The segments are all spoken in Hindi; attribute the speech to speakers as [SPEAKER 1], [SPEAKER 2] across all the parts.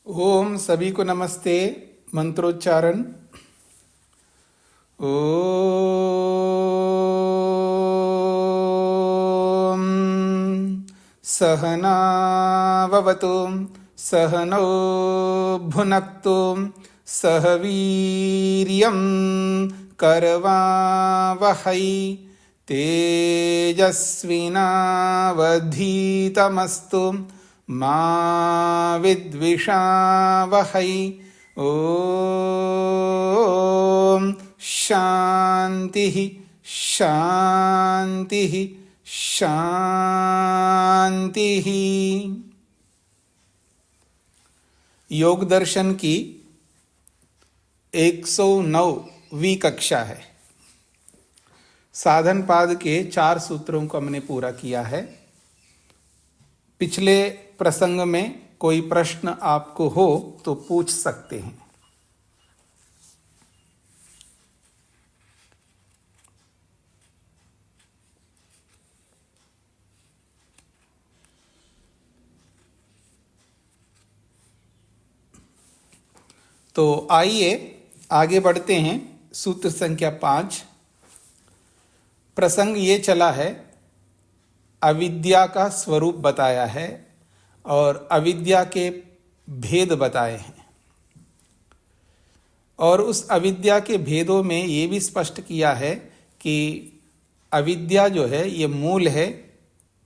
[SPEAKER 1] ओम सभी को नमस्ते। मंत्रोच्चारण। ओम सहनाववतु सहनौ भुनक्तु सह वीर्यं करवावहै तेजस्विनावधीतमस्तु मा विद्विषावहै। ओम शांति शांति शांति। योग दर्शन की 109वीं कक्षा है। साधन पाद के 4 सूत्रों को हमने पूरा किया है। पिछले प्रसंग में कोई प्रश्न आपको हो तो पूछ सकते हैं। तो आइए आगे बढ़ते हैं। सूत्र संख्या 5। प्रसंग ये चला है, अविद्या का स्वरूप बताया है और अविद्या के भेद बताए हैं। और उस अविद्या के भेदों में ये भी स्पष्ट किया है कि अविद्या जो है ये मूल है,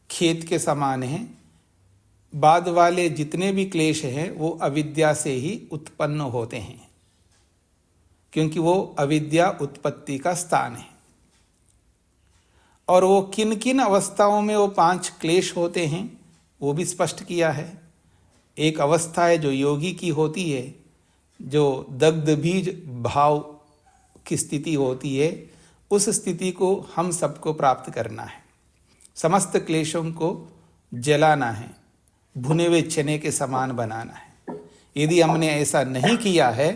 [SPEAKER 1] खेत के समान है। बाद वाले जितने भी क्लेश हैं वो अविद्या से ही उत्पन्न होते हैं, क्योंकि वो अविद्या उत्पत्ति का स्थान है। और वो किन किन अवस्थाओं में वो 5 क्लेश होते हैं वो भी स्पष्ट किया है। एक अवस्था है जो योगी की होती है, जो दग्ध बीज भाव की स्थिति होती है। उस स्थिति को हम सबको प्राप्त करना है। समस्त क्लेशों को जलाना है, भुने हुए चने के समान बनाना है। यदि हमने ऐसा नहीं किया है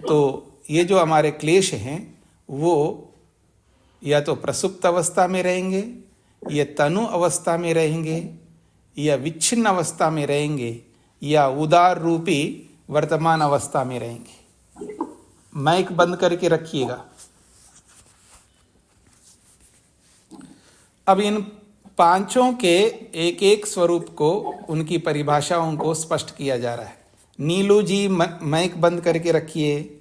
[SPEAKER 1] तो ये जो हमारे क्लेश हैं वो या तो प्रसुप्त अवस्था में रहेंगे, या तनु अवस्था में रहेंगे, या विच्छिन्न अवस्था में रहेंगे, या उदार रूपी वर्तमान अवस्था में रहेंगे। माइक बंद करके रखिएगा। अब इन 5 के एक एक स्वरूप को, उनकी परिभाषाओं को स्पष्ट किया जा रहा है। नीलू जी माइक बंद करके रखिए।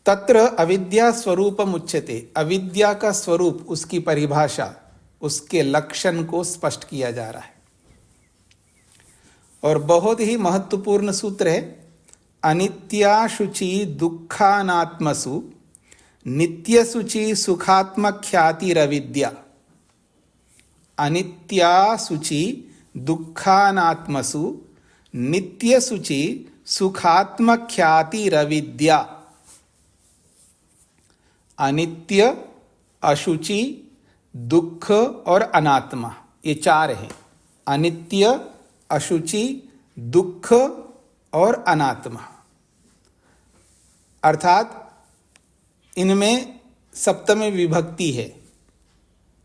[SPEAKER 1] तत्र अविद्या स्वरूपम उच्यते। अविद्या का स्वरूप, उसकी परिभाषा, उसके लक्षण को स्पष्ट किया जा रहा है। और बहुत ही महत्वपूर्ण सूत्र है। अनित्या शुचि दुखानात्मसु नित्य शुचि सुखात्मक ख्यातिरविद्या। अनित्या शुचि दुखानात्मसु नित्य शुचि सुखात्मक ख्यातिरविद्या। अनित्य, अशुचि, दुख और अनात्मा, ये 4 हैं। अनित्य, अशुचि, दुख और अनात्मा। अर्थात इनमें सप्तमी विभक्ति है।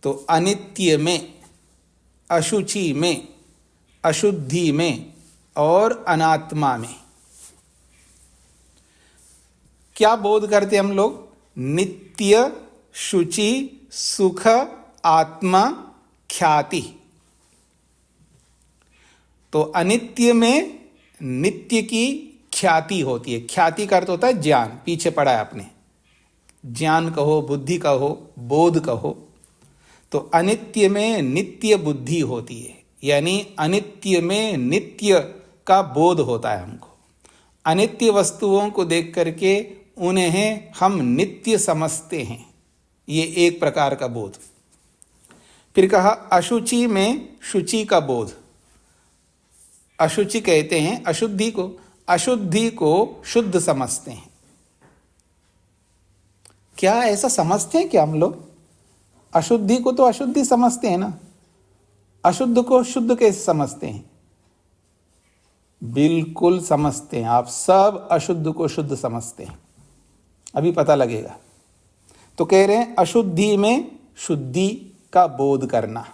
[SPEAKER 1] तो अनित्य में, अशुचि में, अशुद्धि में और अनात्मा में क्या बोध करते हम लोग? नित्य, शुचि, सुख, आत्मा, ख्याति। तो अनित्य में नित्य की ख्याति होती है। ख्याति का अर्थ होता है ज्ञान। पीछे पढ़ा है आपने। ज्ञान कहो, बुद्धि कहो, बोध कहो। तो अनित्य में नित्य बुद्धि होती है, यानी अनित्य में नित्य का बोध होता है हमको। अनित्य वस्तुओं को देख करके उन्हें हम नित्य समझते हैं। ये एक प्रकार का बोध। फिर कहा अशुचि में शुचि का बोध। अशुचि कहते हैं अशुद्धि को। अशुद्धि को शुद्ध समझते हैं। क्या ऐसा समझते हैं क्या हम लोग? अशुद्धि को तो अशुद्धि समझते हैं ना। अशुद्ध को शुद्ध कैसे समझते हैं? बिल्कुल समझते हैं। आप सब अशुद्ध को शुद्ध समझते हैं। अभी पता लगेगा। तो कह रहे हैं अशुद्धि में शुद्धि का बोध करना।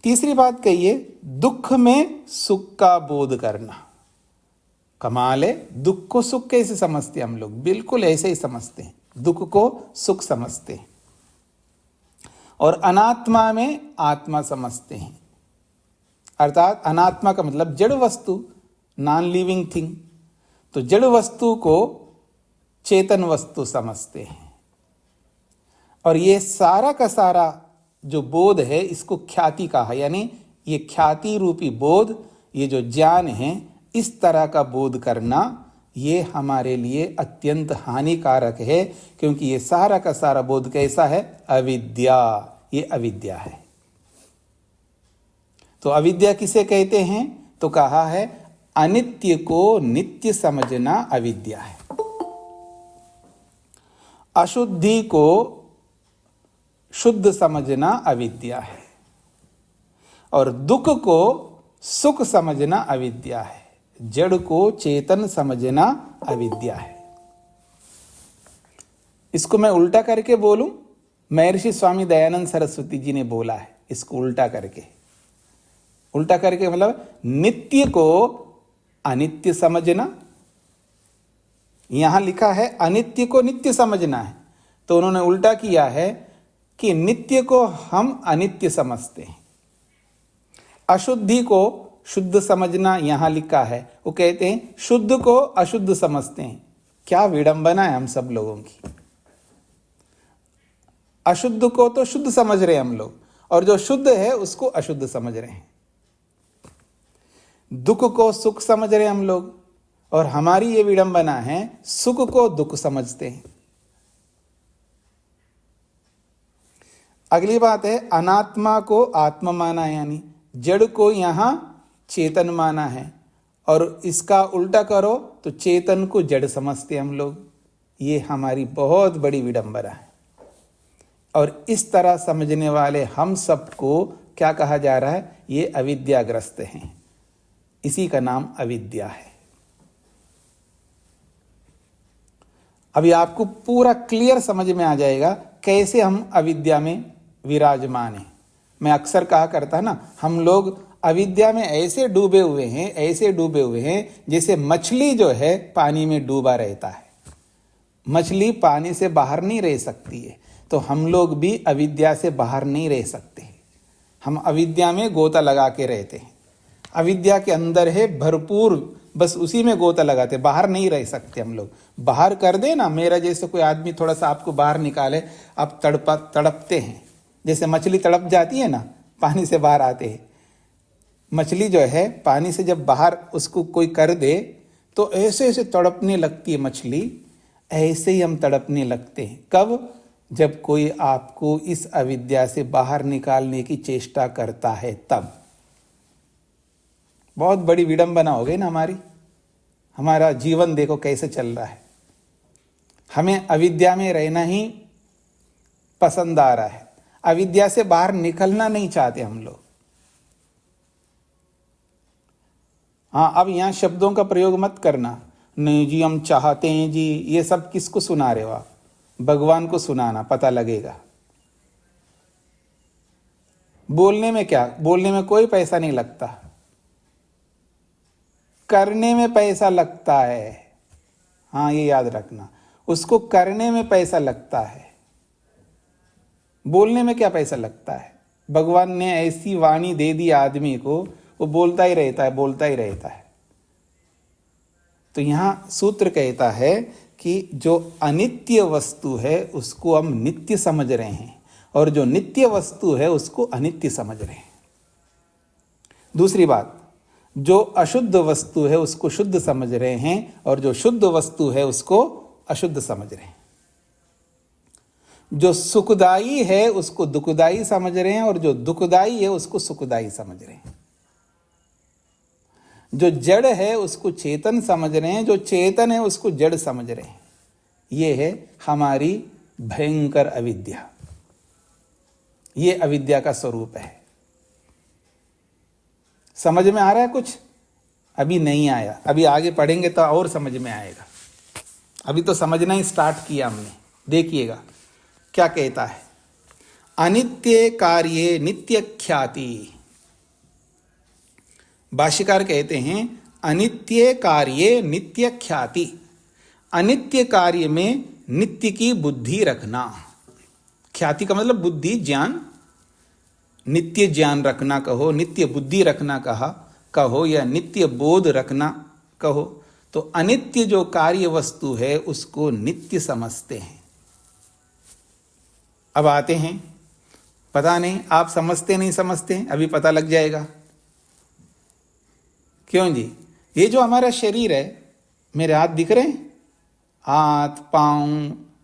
[SPEAKER 1] तीसरी बात कहिए, दुख में सुख का बोध करना। कमाल है, दुख को सुख कैसे समझते हैं हम लोग? बिल्कुल ऐसे ही समझते हैं, दुख को सुख समझते हैं। और अनात्मा में आत्मा समझते हैं, अर्थात अनात्मा का मतलब जड़ वस्तु, नॉन लिविंग थिंग। तो जड़ वस्तु को चेतन वस्तु समझते हैं। और ये सारा का सारा जो बोध है इसको ख्याति कहा है, यानी ये ख्याति रूपी बोध, ये जो ज्ञान है, इस तरह का बोध करना ये हमारे लिए अत्यंत हानिकारक है, क्योंकि ये सारा का सारा बोध कैसा है? अविद्या, ये अविद्या है। तो अविद्या किसे कहते हैं? तो कहा है अनित्य को नित्य समझना अविद्या है, अशुद्धि को शुद्ध समझना अविद्या है, और दुख को सुख समझना अविद्या है, जड़ को चेतन समझना अविद्या है। इसको मैं उल्टा करके बोलूं, महर्षि स्वामी दयानंद सरस्वती जी ने बोला है इसको उल्टा करके। उल्टा करके मतलब नित्य को अनित्य समझना, यहां लिखा है अनित्य को नित्य समझना है, तो उन्होंने उल्टा किया है कि नित्य को हम अनित्य समझते हैं, अशुद्धि को शुद्ध समझना यहां लिखा है, वो कहते हैं शुद्ध को अशुद्ध समझते हैं। क्या विडंबना है हम सब लोगों की। अशुद्ध को तो शुद्ध समझ रहे हैं हम लोग, और जो शुद्ध है उसको अशुद्ध समझ रहे हैं। दुख को सुख समझ रहे हैं हम लोग, और हमारी ये विडंबना है सुख को दुख समझते हैं। अगली बात है अनात्मा को आत्मा माना है, यानी जड़ को यहां चेतन माना है, और इसका उल्टा करो तो चेतन को जड़ समझते हैं हम लोग। ये हमारी बहुत बड़ी विडंबना है, और इस तरह समझने वाले हम सबको क्या कहा जा रहा है? ये अविद्याग्रस्त हैं, इसी का नाम अविद्या है। अभी आपको पूरा क्लियर समझ में आ जाएगा कैसे हम अविद्या में विराजमान हैं। मैं अक्सर कहा करता ना, हम लोग अविद्या में ऐसे डूबे हुए हैं, ऐसे डूबे हुए हैं जैसे मछली जो है पानी में डूबा रहता है। मछली पानी से बाहर नहीं रह सकती है, तो हम लोग भी अविद्या से बाहर नहीं रह सकते। हम अविद्या में गोता लगा के रहते हैं, अविद्या के अंदर है भरपूर, बस उसी में गोता लगाते, बाहर नहीं रह सकते हम लोग। बाहर कर दे ना, मेरा जैसे कोई आदमी थोड़ा सा आपको बाहर निकाले, आप तड़पते हैं, जैसे मछली तड़प जाती है ना, पानी से बाहर आते हैं। मछली जो है पानी से जब बाहर उसको कोई कर दे तो ऐसे ऐसे तड़पने लगती है मछली, ऐसे ही हम तड़पने लगते हैं। कब? जब कोई आपको इस अविद्या से बाहर निकालने की चेष्टा करता है, तब। बहुत बड़ी विडंबना हो गई ना हमारी। हमारा जीवन देखो कैसे चल रहा है। हमें अविद्या में रहना ही पसंद आ रहा है, अविद्या से बाहर निकलना नहीं चाहते हम लोग। हाँ, अब यहां शब्दों का प्रयोग मत करना, नहीं जी हम चाहते हैं जी, ये सब किसको सुना रहे हो आप? भगवान को सुनाना, पता लगेगा। बोलने में क्या, बोलने में कोई पैसा नहीं लगता, करने में पैसा लगता है। हाँ, ये याद रखना, उसको करने में पैसा लगता है, बोलने में क्या पैसा लगता है। भगवान ने ऐसी वाणी दे दी आदमी को, वो बोलता ही रहता है, बोलता ही रहता है। तो यहां सूत्र कहता है कि जो अनित्य वस्तु है उसको हम नित्य समझ रहे हैं, और जो नित्य वस्तु है उसको अनित्य समझ रहे हैं। दूसरी बात, जो अशुद्ध वस्तु है उसको शुद्ध समझ रहे हैं, और जो शुद्ध वस्तु है उसको अशुद्ध समझ रहे हैं। जो सुखदाई है उसको दुखदाई समझ रहे हैं, और जो दुखदाई है उसको सुखदाई समझ रहे हैं। जो जड़ है उसको चेतन समझ रहे हैं, जो चेतन है उसको जड़ समझ रहे हैं। ये है हमारी भयंकर अविद्या, ये अविद्या का स्वरूप है। समझ में आ रहा है कुछ? अभी नहीं आया, अभी आगे पढ़ेंगे तो और समझ में आएगा। अभी तो समझना ही स्टार्ट किया हमने। देखिएगा क्या कहता है, अनित्य कार्ये नित्य ख्याति। भाष्यकार कहते हैं अनित्य कार्ये नित्य ख्याति, अनित्य कार्य में नित्य की बुद्धि रखना। ख्याति का मतलब बुद्धि, ज्ञान, नित्य ज्ञान रखना कहो, नित्य बुद्धि रखना कहो या नित्य बोध रखना कहो। तो अनित्य जो कार्य वस्तु है उसको नित्य समझते हैं। अब आते हैं, पता नहीं आप समझते नहीं समझते, अभी पता लग जाएगा। क्यों जी? ये जो हमारा शरीर है, मेरे हाथ दिख रहे हैं, हाथ पांव,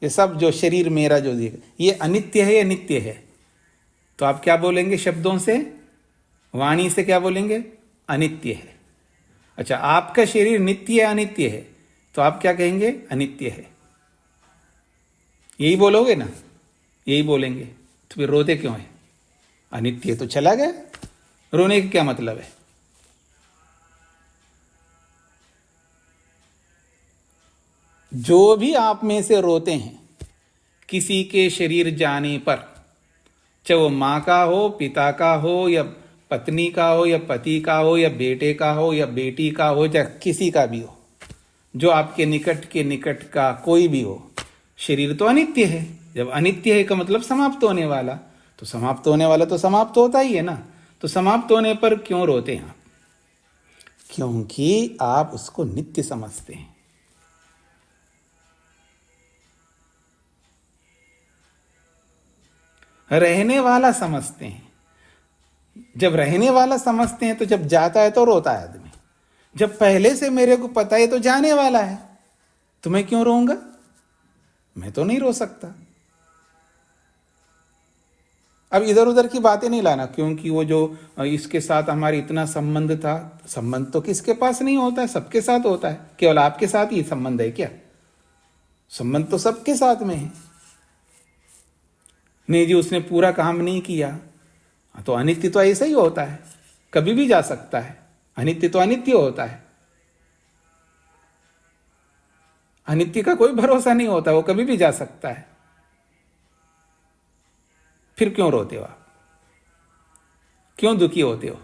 [SPEAKER 1] ये सब जो शरीर मेरा जो दिख, ये अनित्य है या नित्य है? तो आप क्या बोलेंगे शब्दों से, वाणी से क्या बोलेंगे? अनित्य है। अच्छा, आपका शरीर नित्य है अनित्य है? तो आप क्या कहेंगे? अनित्य है। यही बोलोगे ना? यही बोलेंगे। तो फिर रोते क्यों है? अनित्य तो चला गया, रोने का क्या मतलब है? जो भी आप में से रोते हैं किसी के शरीर जाने पर, चाहे वो माँ का हो, पिता का हो, या पत्नी का हो, या पति का हो, या बेटे का हो, या बेटी का हो, या किसी का भी हो, जो आपके निकट के निकट का कोई भी हो, शरीर तो अनित्य है। जब अनित्य है का मतलब समाप्त होने वाला, तो समाप्त होने वाला तो समाप्त होता ही है ना। तो समाप्त होने पर क्यों रोते हैं आप? क्योंकि आप उसको नित्य समझते हैं। रहने वाला समझते हैं। जब रहने वाला समझते हैं तो जब जाता है तो रोता है आदमी। जब पहले से मेरे को पता है तो जाने वाला है, तो मैं क्यों रोऊंगा? मैं तो नहीं रो सकता। अब इधर उधर की बातें नहीं लाना, क्योंकि वो जो इसके साथ हमारी इतना संबंध था, संबंध तो किसके पास नहीं होता है, सबके साथ होता है। केवल आपके साथ ही संबंध है क्या? संबंध तो सबके साथ में है। नहीं जी, उसने पूरा काम नहीं किया, तो अनित्य तो ऐसा ही होता है, कभी भी जा सकता है। अनित्य तो अनित्य होता है, अनित्य का कोई भरोसा नहीं होता, वो कभी भी जा सकता है। फिर क्यों रोते हो आप? क्यों दुखी होते हो?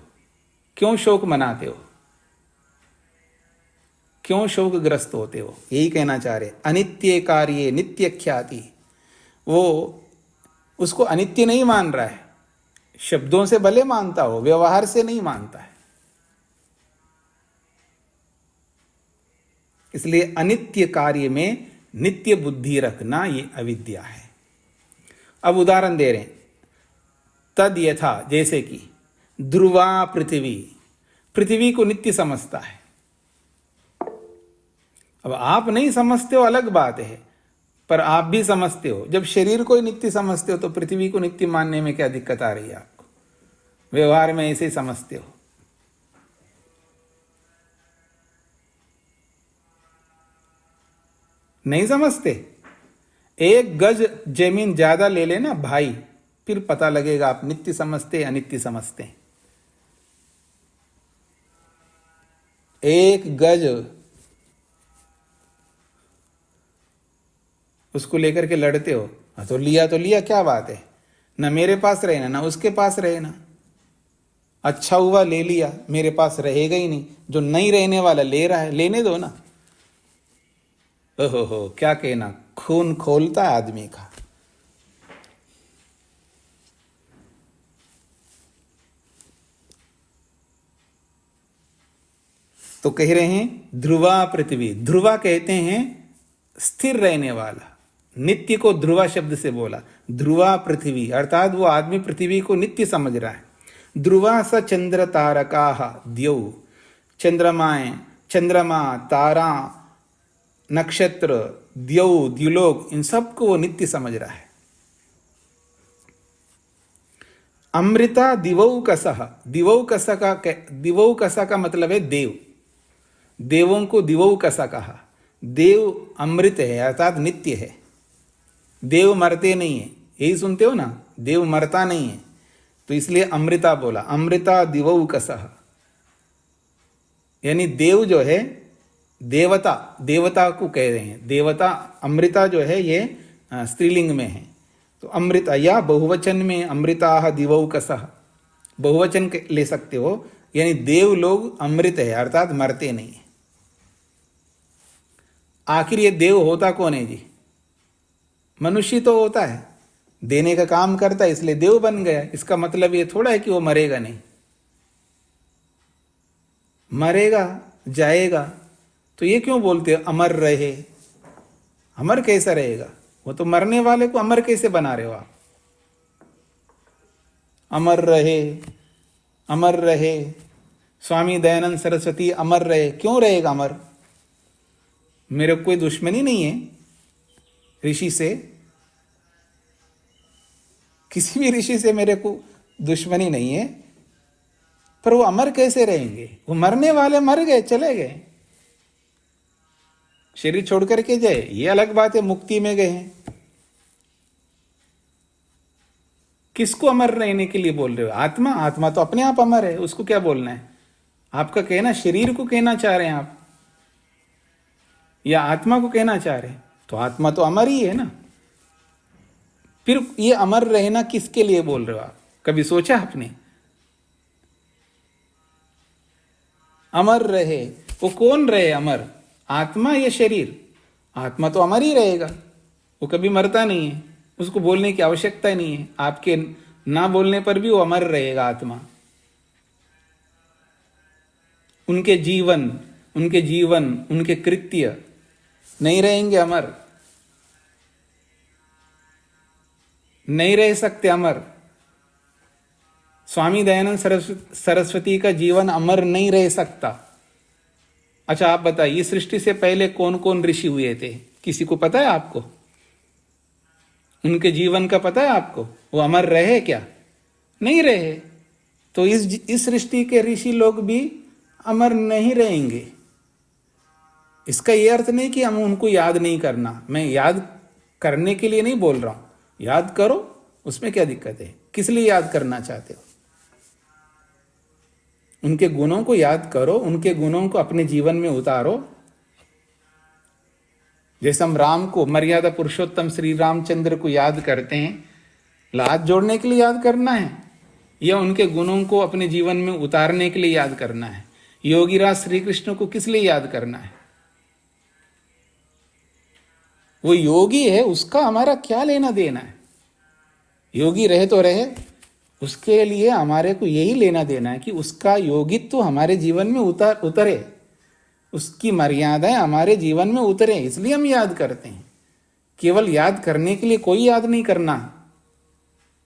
[SPEAKER 1] क्यों शोक मनाते हो? क्यों शोकग्रस्त होते हो? यही कहना चाह रहे, अनित्य कार्य नित्य ख्याति। वो उसको अनित्य नहीं मान रहा है, शब्दों से भले मानता हो, व्यवहार से नहीं मानता है। इसलिए अनित्य कार्य में नित्य बुद्धि रखना ये अविद्या है। अब उदाहरण दे रहे हैं, तद यथा, जैसे कि ध्रुवा पृथ्वी, पृथ्वी को नित्य समझता है। अब आप नहीं समझते हो अलग बात है, पर आप भी समझते हो। जब शरीर को ही नित्य समझते हो तो पृथ्वी को नित्य मानने में क्या दिक्कत आ रही है आपको? व्यवहार में ऐसे ही समझते हो। नहीं समझते? एक गज जमीन ज्यादा ले लेना भाई, फिर पता लगेगा आप नित्य समझते अनित्य समझते। एक गज उसको लेकर के लड़ते हो, तो लिया क्या बात है, ना मेरे पास रहना ना उसके पास रहना। अच्छा हुआ ले लिया, मेरे पास रहेगा ही नहीं। जो नहीं रहने वाला ले रहा है, लेने दो ना। ओहो, क्या कहना, खून खोलता है आदमी का। तो कह रहे हैं ध्रुवा पृथ्वी, ध्रुवा कहते हैं स्थिर रहने वाला, नित्य को ध्रुवा शब्द से बोला। ध्रुवा पृथ्वी अर्थात वो आदमी पृथ्वी को नित्य समझ रहा है। ध्रुवा स चंद्र तारकाः द्यौ, चंद्रमाएं, चंद्रमा, तारा, नक्षत्र, द्यौ, द्युलोक, इन सबको वो नित्य समझ रहा है। अमृता दिवौकसः, दिवौकस का मतलब है देव, देवों को दिवौकसा कहा। देव अमृत है अर्थात नित्य है। देव मरते नहीं है, यही सुनते हो ना, देव मरता नहीं है, तो इसलिए अमृता बोला। अमृता दिवौकसः, यानी देव जो है देवता, देवता को कह रहे हैं। देवता अमृता जो है ये स्त्रीलिंग में है, तो अमृता, या बहुवचन में अमृता दिवौकसः, बहुवचन ले सकते हो। यानी देव लोग अमृत है, अर्थात मरते नहीं। आखिर ये देव होता कौन है जी? मनुष्य तो होता है, देने का काम करता है, इसलिए देव बन गया। इसका मतलब ये थोड़ा है कि वो मरेगा नहीं, मरेगा जाएगा। तो ये क्यों बोलते हो अमर रहे? अमर कैसा रहेगा? वो तो मरने वाले को अमर कैसे बना रहे हो आप? अमर रहे, अमर रहे। स्वामी दयानंद सरस्वती अमर रहे, क्यों रहेगा अमर? मेरे को कोई दुश्मनी नहीं है ऋषि से, किसी भी ऋषि से मेरे को दुश्मनी नहीं है, पर वो अमर कैसे रहेंगे? वो मरने वाले मर गए, चले गए, शरीर छोड़ करके जाए, ये अलग बात है, मुक्ति में गए हैं। किसको अमर रहने के लिए बोल रहे हो? आत्मा, आत्मा तो अपने आप अमर है, उसको क्या बोलना है? आपका कहना शरीर को कहना चाह रहे हैं आप, या आत्मा को कहना चाह रहे हैं? तो आत्मा तो अमर ही है ना। फिर ये अमर रहना किसके लिए बोल रहे हो आप? कभी सोचा आपने? अमर रहे, वो कौन रहे अमर? आत्मा या शरीर? आत्मा तो अमर ही रहेगा, वो कभी मरता नहीं है, उसको बोलने की आवश्यकता ही नहीं है। आपके ना बोलने पर भी वो अमर रहेगा आत्मा। उनके जीवन, उनके कृत्य नहीं रहेंगे अमर, नहीं रह सकते अमर। स्वामी दयानंद सरस्वती का जीवन अमर नहीं रह सकता। अच्छा आप बताइए, इस सृष्टि से पहले कौन कौन ऋषि हुए थे? किसी को पता है आपको? उनके जीवन का पता है आपको? वो अमर रहे क्या? नहीं रहे। तो इस सृष्टि के ऋषि लोग भी अमर नहीं रहेंगे। इसका यह अर्थ नहीं कि हम उनको याद नहीं करना, मैं याद करने के लिए नहीं बोल रहा हूं, याद करो, उसमें क्या दिक्कत है? किस लिए याद करना चाहते हो? उनके गुणों को याद करो, उनके गुणों को अपने जीवन में उतारो। जैसे हम राम को, मर्यादा पुरुषोत्तम श्री रामचंद्र को याद करते हैं, हाथ जोड़ने के लिए याद करना है, या उनके गुणों को अपने जीवन में उतारने के लिए याद करना है? योगीराज श्री कृष्ण को किस लिए याद करना है? वो योगी है, उसका हमारा क्या लेना देना है? योगी रहे तो रहे, उसके लिए हमारे को यही लेना देना है कि उसका योगित्व तो हमारे जीवन में उतरे, उसकी मर्यादाएं हमारे जीवन में उतरे, इसलिए हम याद करते हैं। केवल याद करने के लिए कोई याद नहीं करना।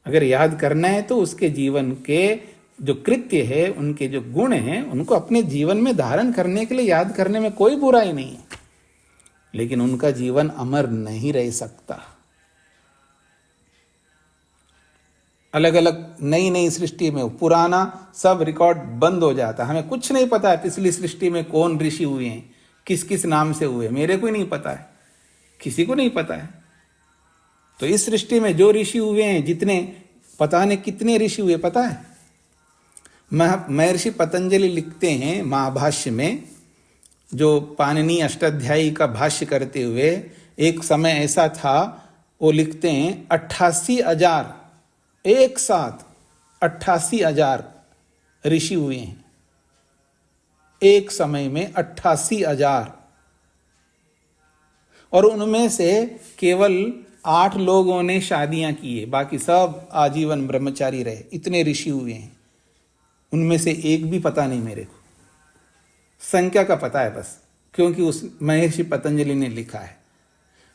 [SPEAKER 1] अगर याद करना है तो उसके जीवन के जो कृत्य है, उनके जो गुण हैं, उनको अपने जीवन में धारण करने के लिए याद करने में कोई बुराई नहीं है, लेकिन उनका जीवन अमर नहीं रह सकता। अलग अलग नई नई सृष्टि में पुराना सब रिकॉर्ड बंद हो जाता, हमें कुछ नहीं पता है पिछली सृष्टि में कौन ऋषि हुए हैं, किस किस नाम से हुए, मेरे को ही नहीं पता है, किसी को नहीं पता है। तो इस सृष्टि में जो ऋषि हुए हैं, जितने, पता नहीं कितने ऋषि हुए, पता है? महर्षि पतंजलि लिखते हैं महाभाष्य में, जो पाणिनि अष्टाध्यायी का भाष्य करते हुए, एक समय ऐसा था, वो लिखते हैं 88,000 एक साथ 88,000 ऋषि हुए हैं एक समय में, 88,000। और उनमें से केवल 8 लोगों ने शादियां की है, बाकी सब आजीवन ब्रह्मचारी रहे। इतने ऋषि हुए हैं, उनमें से एक भी पता नहीं मेरे को, संख्या का पता है बस, क्योंकि उस महर्षि पतंजलि ने लिखा है।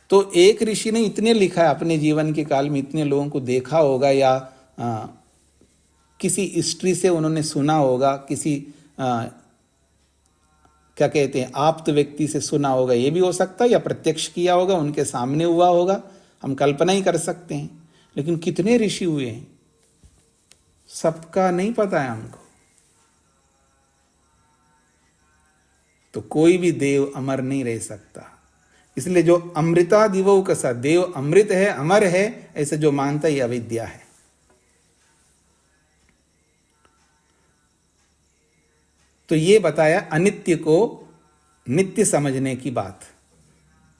[SPEAKER 1] तो एक ऋषि ने इतने लिखा है अपने जीवन के काल में, इतने लोगों को देखा होगा, या किसी हिस्ट्री से उन्होंने सुना होगा, किसी क्या कहते हैं, आप्त व्यक्ति से सुना होगा, ये भी हो सकता है, या प्रत्यक्ष किया होगा, उनके सामने हुआ होगा, हम कल्पना ही कर सकते हैं। लेकिन कितने ऋषि हुए हैं सबका नहीं पता है हमको। तो कोई भी देव अमर नहीं रह सकता। इसलिए जो अमृता दिवो कसा, देव अमृत है, अमर है, ऐसे जो मानता है, अविद्या है। तो ये बताया अनित्य को नित्य समझने की बात।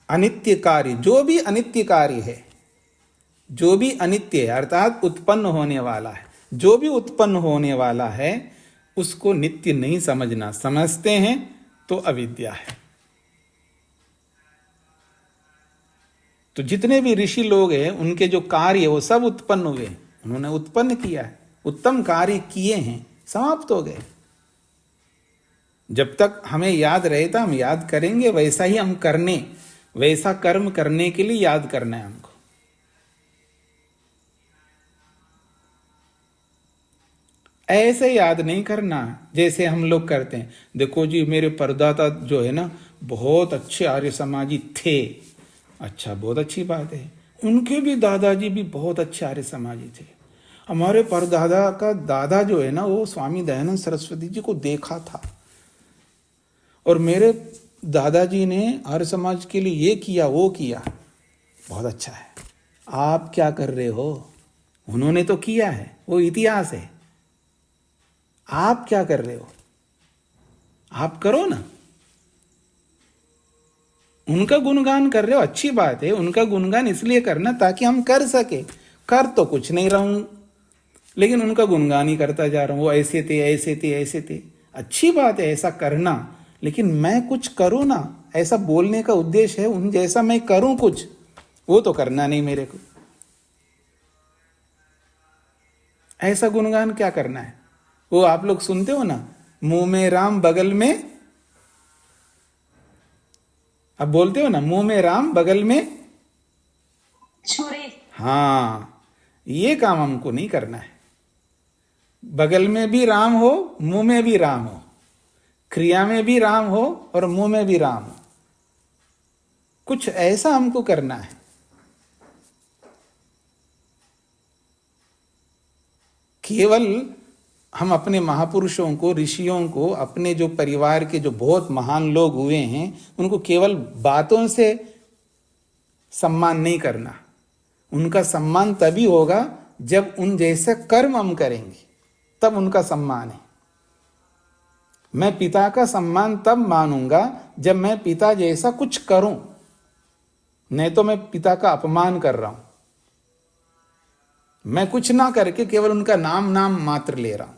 [SPEAKER 1] अनित्य कार्य, जो भी अनित्य कार्य है, जो भी अनित्य है, अर्थात उत्पन्न होने वाला है, जो भी उत्पन्न होने वाला है, उसको नित्य नहीं समझना, समझते हैं तो अविद्या है। तो जितने भी ऋषि लोग हैं उनके जो कार्य वो सब उत्पन्न हुए, उन्होंने उत्पन्न किया है, उत्तम कार्य किए हैं, समाप्त हो गए। जब तक हमें याद रहेगा हम याद करेंगे, वैसा ही हम करने, वैसा कर्म करने के लिए याद करना है हमको। ऐसे याद नहीं करना जैसे हम लोग करते हैं। देखो जी मेरे परदाता जो है ना बहुत अच्छे आर्य समाजी थे। अच्छा, बहुत अच्छी बात है, उनके भी दादाजी भी बहुत अच्छे आर्य समाजी थे। हमारे परदादा का दादा जो है ना वो स्वामी दयानंद सरस्वती जी को देखा था, और मेरे दादाजी ने आर्य समाज के लिए ये किया वो किया। बहुत अच्छा है। आप क्या कर रहे हो? उन्होंने तो किया है, वो इतिहास है। आप क्या कर रहे हो? आप करो ना। उनका गुणगान कर रहे हो, अच्छी बात है, उनका गुणगान इसलिए करना ताकि हम कर सके। कर तो कुछ नहीं रहा हूं, लेकिन उनका गुणगान ही करता जा रहा हूं। वो ऐसे थे ऐसे थे ऐसे थे, अच्छी बात है ऐसा करना, लेकिन मैं कुछ करूं ना, ऐसा बोलने का उद्देश्य है उन जैसा मैं करूं कुछ, वो तो करना नहीं मेरे को। ऐसा गुणगान क्या करना है? वो आप लोग सुनते हो ना, मुंह में राम बगल में, अब बोलते हो ना मुंह में राम बगल में
[SPEAKER 2] छुरी।
[SPEAKER 1] हाँ, ये काम हमको नहीं करना है। बगल में भी राम हो, मुंह में भी राम हो, क्रिया में भी राम हो और मुंह में भी राम हो, कुछ ऐसा हमको करना है। केवल हम अपने महापुरुषों को, ऋषियों को, अपने जो परिवार के जो बहुत महान लोग हुए हैं उनको केवल बातों से सम्मान नहीं करना। उनका सम्मान तभी होगा जब उन जैसे कर्म हम करेंगे, तब उनका सम्मान है। मैं पिता का सम्मान तब मानूंगा जब मैं पिता जैसा कुछ करूं, नहीं तो मैं पिता का अपमान कर रहा हूं। मैं कुछ ना करके केवल उनका नाम नाम मात्र ले रहा हूं,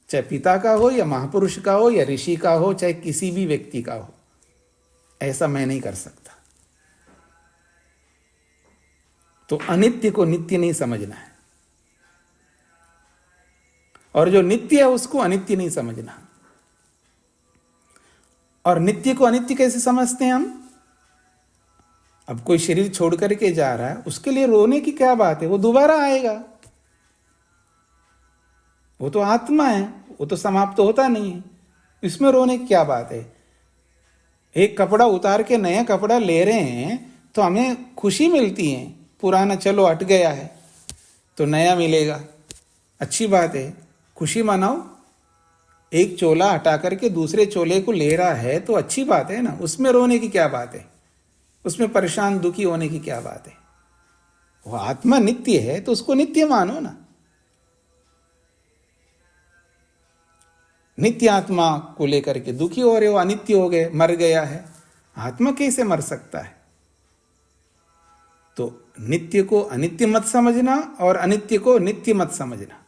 [SPEAKER 1] चाहे पिता का हो या महापुरुष का हो या ऋषि का हो, चाहे किसी भी व्यक्ति का हो। ऐसा मैं नहीं कर सकता। तो अनित्य को नित्य नहीं समझना है, और जो नित्य है उसको अनित्य नहीं समझना। और नित्य को अनित्य कैसे समझते हैं हम? अब कोई शरीर छोड़ करके जा रहा है, उसके लिए रोने की क्या बात है? वो दोबारा आएगा, वो तो आत्मा है, वो तो समाप्त होता नहीं है, इसमें रोने की क्या बात है? एक कपड़ा उतार के नया कपड़ा ले रहे हैं तो हमें खुशी मिलती है, पुराना चलो हट गया है तो नया मिलेगा, अच्छी बात है, खुशी मनाओ। एक चोला हटा करके दूसरे चोले को ले रहा है तो अच्छी बात है ना, उसमें रोने की क्या बात है? उसमें परेशान दुखी होने की क्या बात है? वो आत्मा नित्य है तो उसको नित्य मानो ना। नित्य आत्मा को लेकर के दुखी हो रहे हो, अनित्य हो गए, मर गया है, आत्मा कैसे मर सकता है? तो नित्य को अनित्य मत समझना और अनित्य को नित्य मत समझना।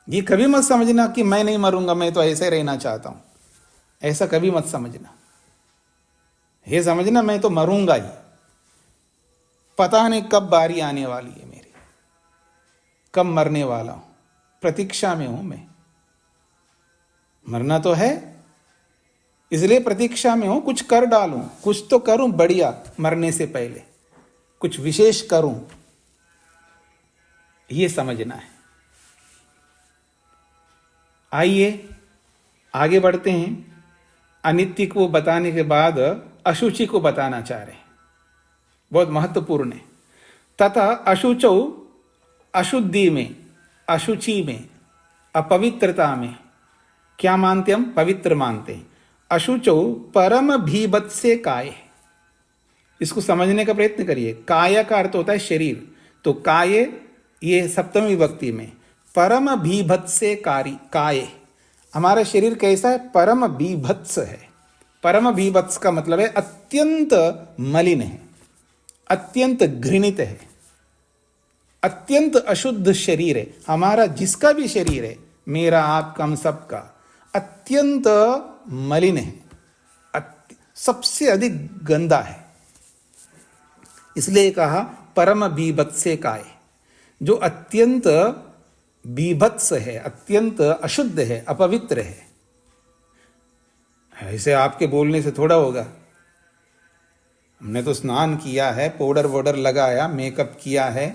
[SPEAKER 1] ये कभी मत समझना कि मैं नहीं मरूंगा, मैं तो ऐसे रहना चाहता हूं, ऐसा कभी मत समझना। ये समझना मैं तो मरूंगा ही, पता नहीं कब बारी आने वाली है मेरी, कब मरने वाला हूं, प्रतीक्षा में हूं मैं। मरना तो है, इसलिए प्रतीक्षा में हूं, कुछ कर डालूं, कुछ तो करूं बढ़िया, मरने से पहले कुछ विशेष करूं, ये समझना है। आइए आगे बढ़ते हैं। अनित्य को बताने के बाद अशुचि को बताना चाह रहे हैं, बहुत महत्वपूर्ण है। तथा अशुचौ, अशुद्धि में, अशुचि में, अपवित्रता में क्या मानते हम? पवित्र मानते हैं। अशुचौ परम भीभत्से काय, इसको समझने का प्रयत्न करिए। काय का अर्थ होता है शरीर, तो काय ये सप्तमी विभक्ति में, परम भीभत्से काय, हमारा शरीर कैसा है? परम भीभत्स है। परम भीभत्स का मतलब है अत्यंत मलिन है, अत्यंत घृणित है। अत्यंत अशुद्ध शरीर है हमारा, जिसका भी शरीर है, मेरा आपका हम सबका अत्यंत मलिन है, सबसे अधिक गंदा है। इसलिए कहा परम बीभत्से काय, जो अत्यंत बीभत्स है, अत्यंत अशुद्ध है, अपवित्र है। ऐसे आपके बोलने से थोड़ा होगा। हमने तो स्नान किया है, पाउडर वोडर लगाया, मेकअप किया है,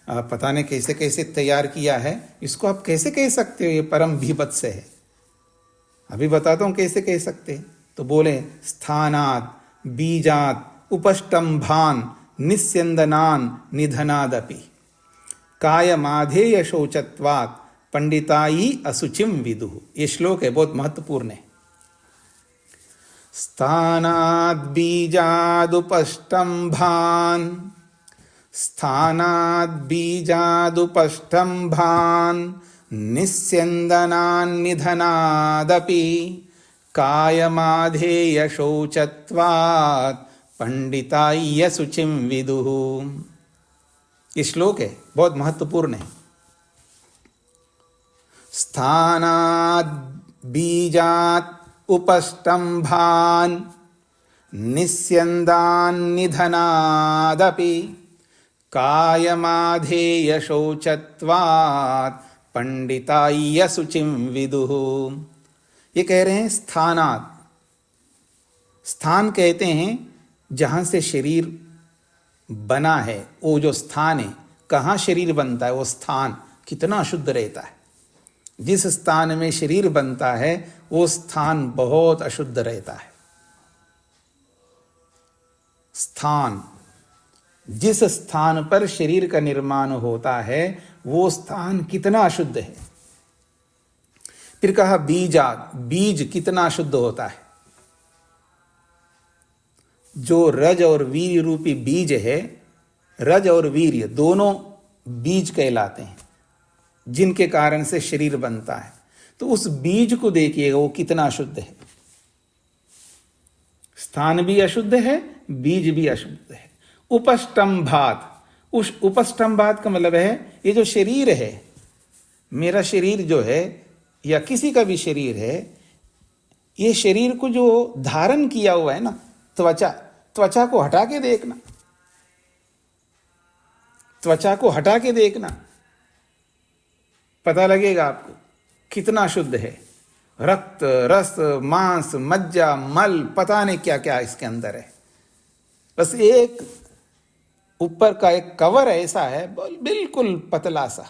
[SPEAKER 1] पता नहीं कैसे कैसे तैयार किया है, इसको आप कैसे कह सकते हो ये परम बीभत्स है? अभी बताता हूं कैसे कह सकते हैं। तो बोले स्थानात बीजात उपष्टंभान निस्यंदनान निधनादपि कायमाधेय शौचत्वात् पंडिताई असुचिम विदुः। ये श्लोक है, बहुत महत्वपूर्ण है। स्थानाद् बीजादुपष्टंभान, स्थानाद् बीजादुपष्टंभान निस्यंदनान निधनादपि कायमाधेय शौचत्वात् पंडिताय असुचिम विदुः। ये श्लोक है, बहुत महत्वपूर्ण है। स्थानाद् बीजात् उपष्टंभान निस्यंदान निधनादपि कायमाधेय शौचत्वात् पंडिताय असुचिम विदुः। ये कह रहे हैं स्थानात्, स्थान कहते हैं जहां से शरीर बना है, वो जो स्थान है, कहाँ शरीर बनता है, वो स्थान कितना शुद्ध रहता है। जिस स्थान में शरीर बनता है वो स्थान बहुत अशुद्ध रहता है। स्थान, जिस स्थान पर शरीर का निर्माण होता है वो स्थान कितना अशुद्ध है। फिर कहा बीजात, बीज कितना शुद्ध होता है। जो रज और वीर्य रूपी बीज है, रज और वीर्य दोनों बीज कहलाते हैं, जिनके कारण से शरीर बनता है। तो उस बीज को देखिएगा वो कितना अशुद्ध है। स्थान भी अशुद्ध है, बीज भी अशुद्ध है। उपष्टंभात, उस उपष्टंभात का मतलब है ये जो शरीर है, मेरा शरीर जो है या किसी का भी शरीर है, ये शरीर को जो धारण किया हुआ है ना, त्वचा, त्वचा को हटा के देखना, त्वचा को हटा के देखना, पता लगेगा आपको कितना शुद्ध है। रक्त, रस, मांस, मज्जा, मल, पता नहीं क्या क्या इसके अंदर है। बस एक ऊपर का एक कवर ऐसा है, बिल्कुल पतला सा।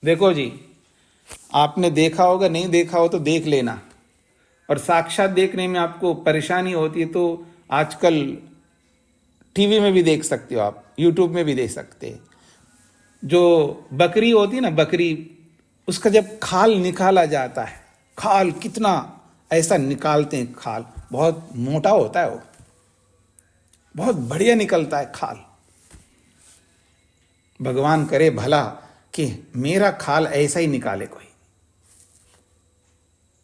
[SPEAKER 1] देखो जी, आपने देखा होगा, नहीं देखा हो तो देख लेना। और साक्षात देखने में आपको परेशानी होती है तो आजकल टीवी में भी देख सकते हो आप, यूट्यूब में भी देख सकते हैं। जो बकरी होती है ना, बकरी, उसका जब खाल निकाला जाता है, खाल कितना ऐसा निकालते हैं, खाल बहुत मोटा होता है, वो बहुत बढ़िया निकलता है खाल। भगवान करे भला कि मेरा खाल ऐसा ही निकाले कोई,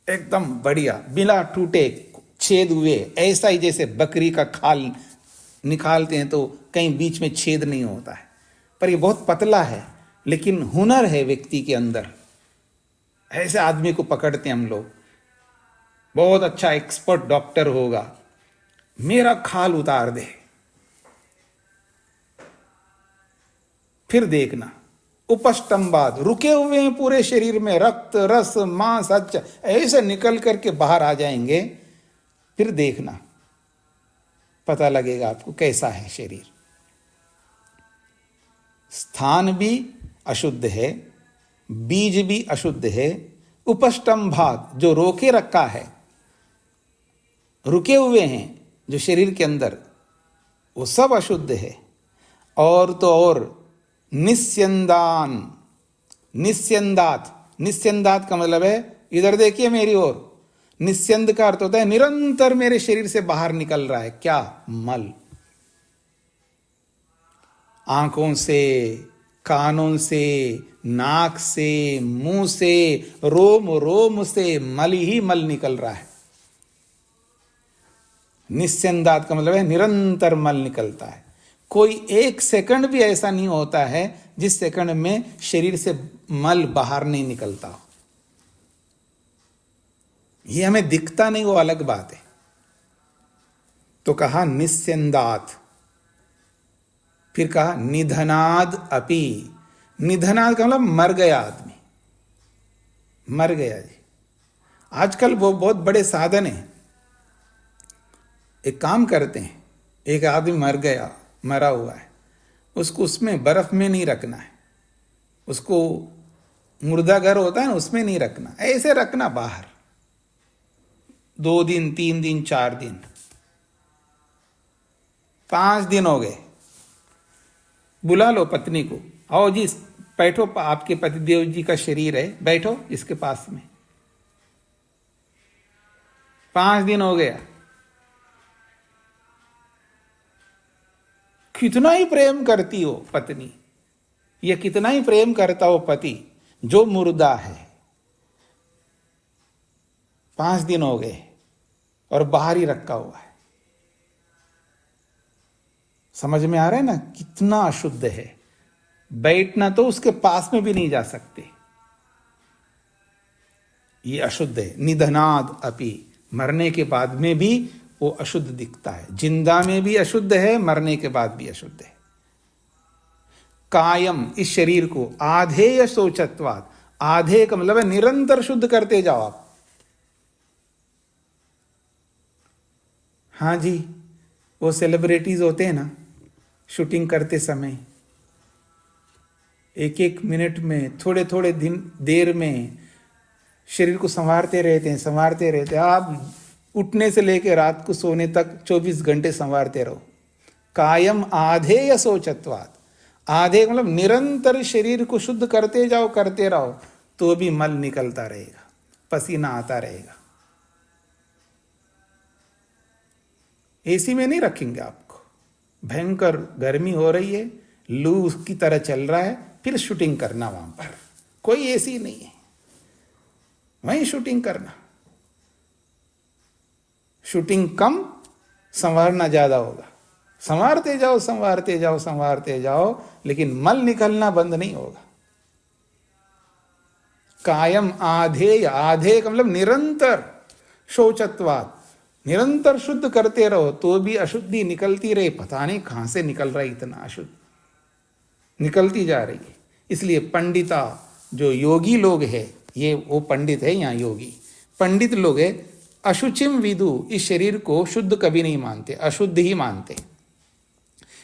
[SPEAKER 1] एकदम बढ़िया, बिना टूटे, छेद हुए, ऐसा ही जैसे बकरी का खाल निकालते हैं तो कहीं बीच में छेद नहीं होता है। पर ये बहुत पतला है, लेकिन हुनर है व्यक्ति के अंदर। ऐसे आदमी को पकड़ते हैं हम लोग, बहुत अच्छा एक्सपर्ट डॉक्टर होगा, मेरा खाल उतार दे, फिर देखना उपष्टंबाद, रुके हुए हैं पूरे शरीर में, रक्त, रस, मांस, अच्छा ऐसे निकल करके बाहर आ जाएंगे, फिर देखना पता लगेगा आपको कैसा है शरीर। स्थान भी अशुद्ध है, बीज भी अशुद्ध है, उपष्टंभाग जो रोके रखा है, रुके हुए हैं जो शरीर के अंदर, वो सब अशुद्ध है। और तो और निस्यंदान, निस्यंदात, निस्यंदात का मतलब है, इधर देखिए मेरी ओर, निस्यंद का अर्थ होता है निरंतर मेरे शरीर से बाहर निकल रहा है क्या, मल। आंखों से, कानों से, नाक से, मुंह से, रोम रोम से मल ही मल निकल रहा है। निस्यंदात का मतलब है निरंतर मल निकलता है। कोई एक सेकंड भी ऐसा नहीं होता है जिस सेकंड में शरीर से मल बाहर नहीं निकलता हो। ये हमें दिखता नहीं, वो अलग बात है। तो कहा निस्यंदात, फिर कहा निधनाद अपि। निधनाद का मतलब मर गया आदमी, मर गया जी। आजकल वो बहुत बड़े साधन है। एक काम करते हैं, एक आदमी मर गया, मरा हुआ है, उसको उसमें बर्फ में नहीं रखना है, उसको मुर्दा घर होता है ना, उसमें नहीं रखना, ऐसे रखना बाहर 2 दिन 3 दिन 4 दिन 5 दिन हो गए, बुला लो पत्नी को, आओ जी बैठो, आपके पतिदेव जी का शरीर है, बैठो इसके पास में। 5 दिन हो गया, कितना ही प्रेम करती हो पत्नी, या कितना ही प्रेम करता हो पति जो मुर्दा है। 5 दिन हो गए और बाहर ही रखा हुआ है। समझ में आ रहा है ना कितना अशुद्ध है। बैठना तो उसके पास में भी नहीं जा सकते, ये अशुद्ध है। निधनाद अपि, मरने के बाद में भी वो अशुद्ध दिखता है। जिंदा में भी अशुद्ध है, मरने के बाद भी अशुद्ध है। कायम, इस शरीर को आधेय शोचत्वात्, आधेय का मतलब है निरंतर शुद्ध करते जाओ आप। हाँ जी, वो सेलिब्रिटीज होते हैं ना, शूटिंग करते समय 1-1 मिनट में, थोड़े थोड़े देर में शरीर को संवारते रहते हैं, संवारते रहते हैं। आप उठने से लेकर रात को सोने तक 24 घंटे संवारते रहो। कायम आधेय शोचत्वात्, आधे मतलब निरंतर शरीर को शुद्ध करते जाओ, करते रहो, तो भी मल निकलता रहेगा, पसीना आता रहेगा। एसी में नहीं रखेंगे आपको, भयंकर गर्मी हो रही है, लू की तरह चल रहा है, फिर शूटिंग करना वहां पर, कोई एसी नहीं है, वहीं शूटिंग करना। शूटिंग कम, संवारना ज्यादा होगा। संवारते जाओ, संवारते जाओ, संवारते जाओ, लेकिन मल निकलना बंद नहीं होगा। कायम आधेय, आधेय का मतलब निरंतर शोचत्वात्, निरंतर शुद्ध करते रहो तो भी अशुद्धि निकलती रहे। पता नहीं कहां से निकल रहा है, इतना अशुद्ध निकलती जा रही है। इसलिए पंडिता, जो योगी लोग हैं, ये वो पंडित है, यहाँ योगी पंडित लोग है, अशुचिम विदु, इस शरीर को शुद्ध कभी नहीं मानते, अशुद्ध ही मानते।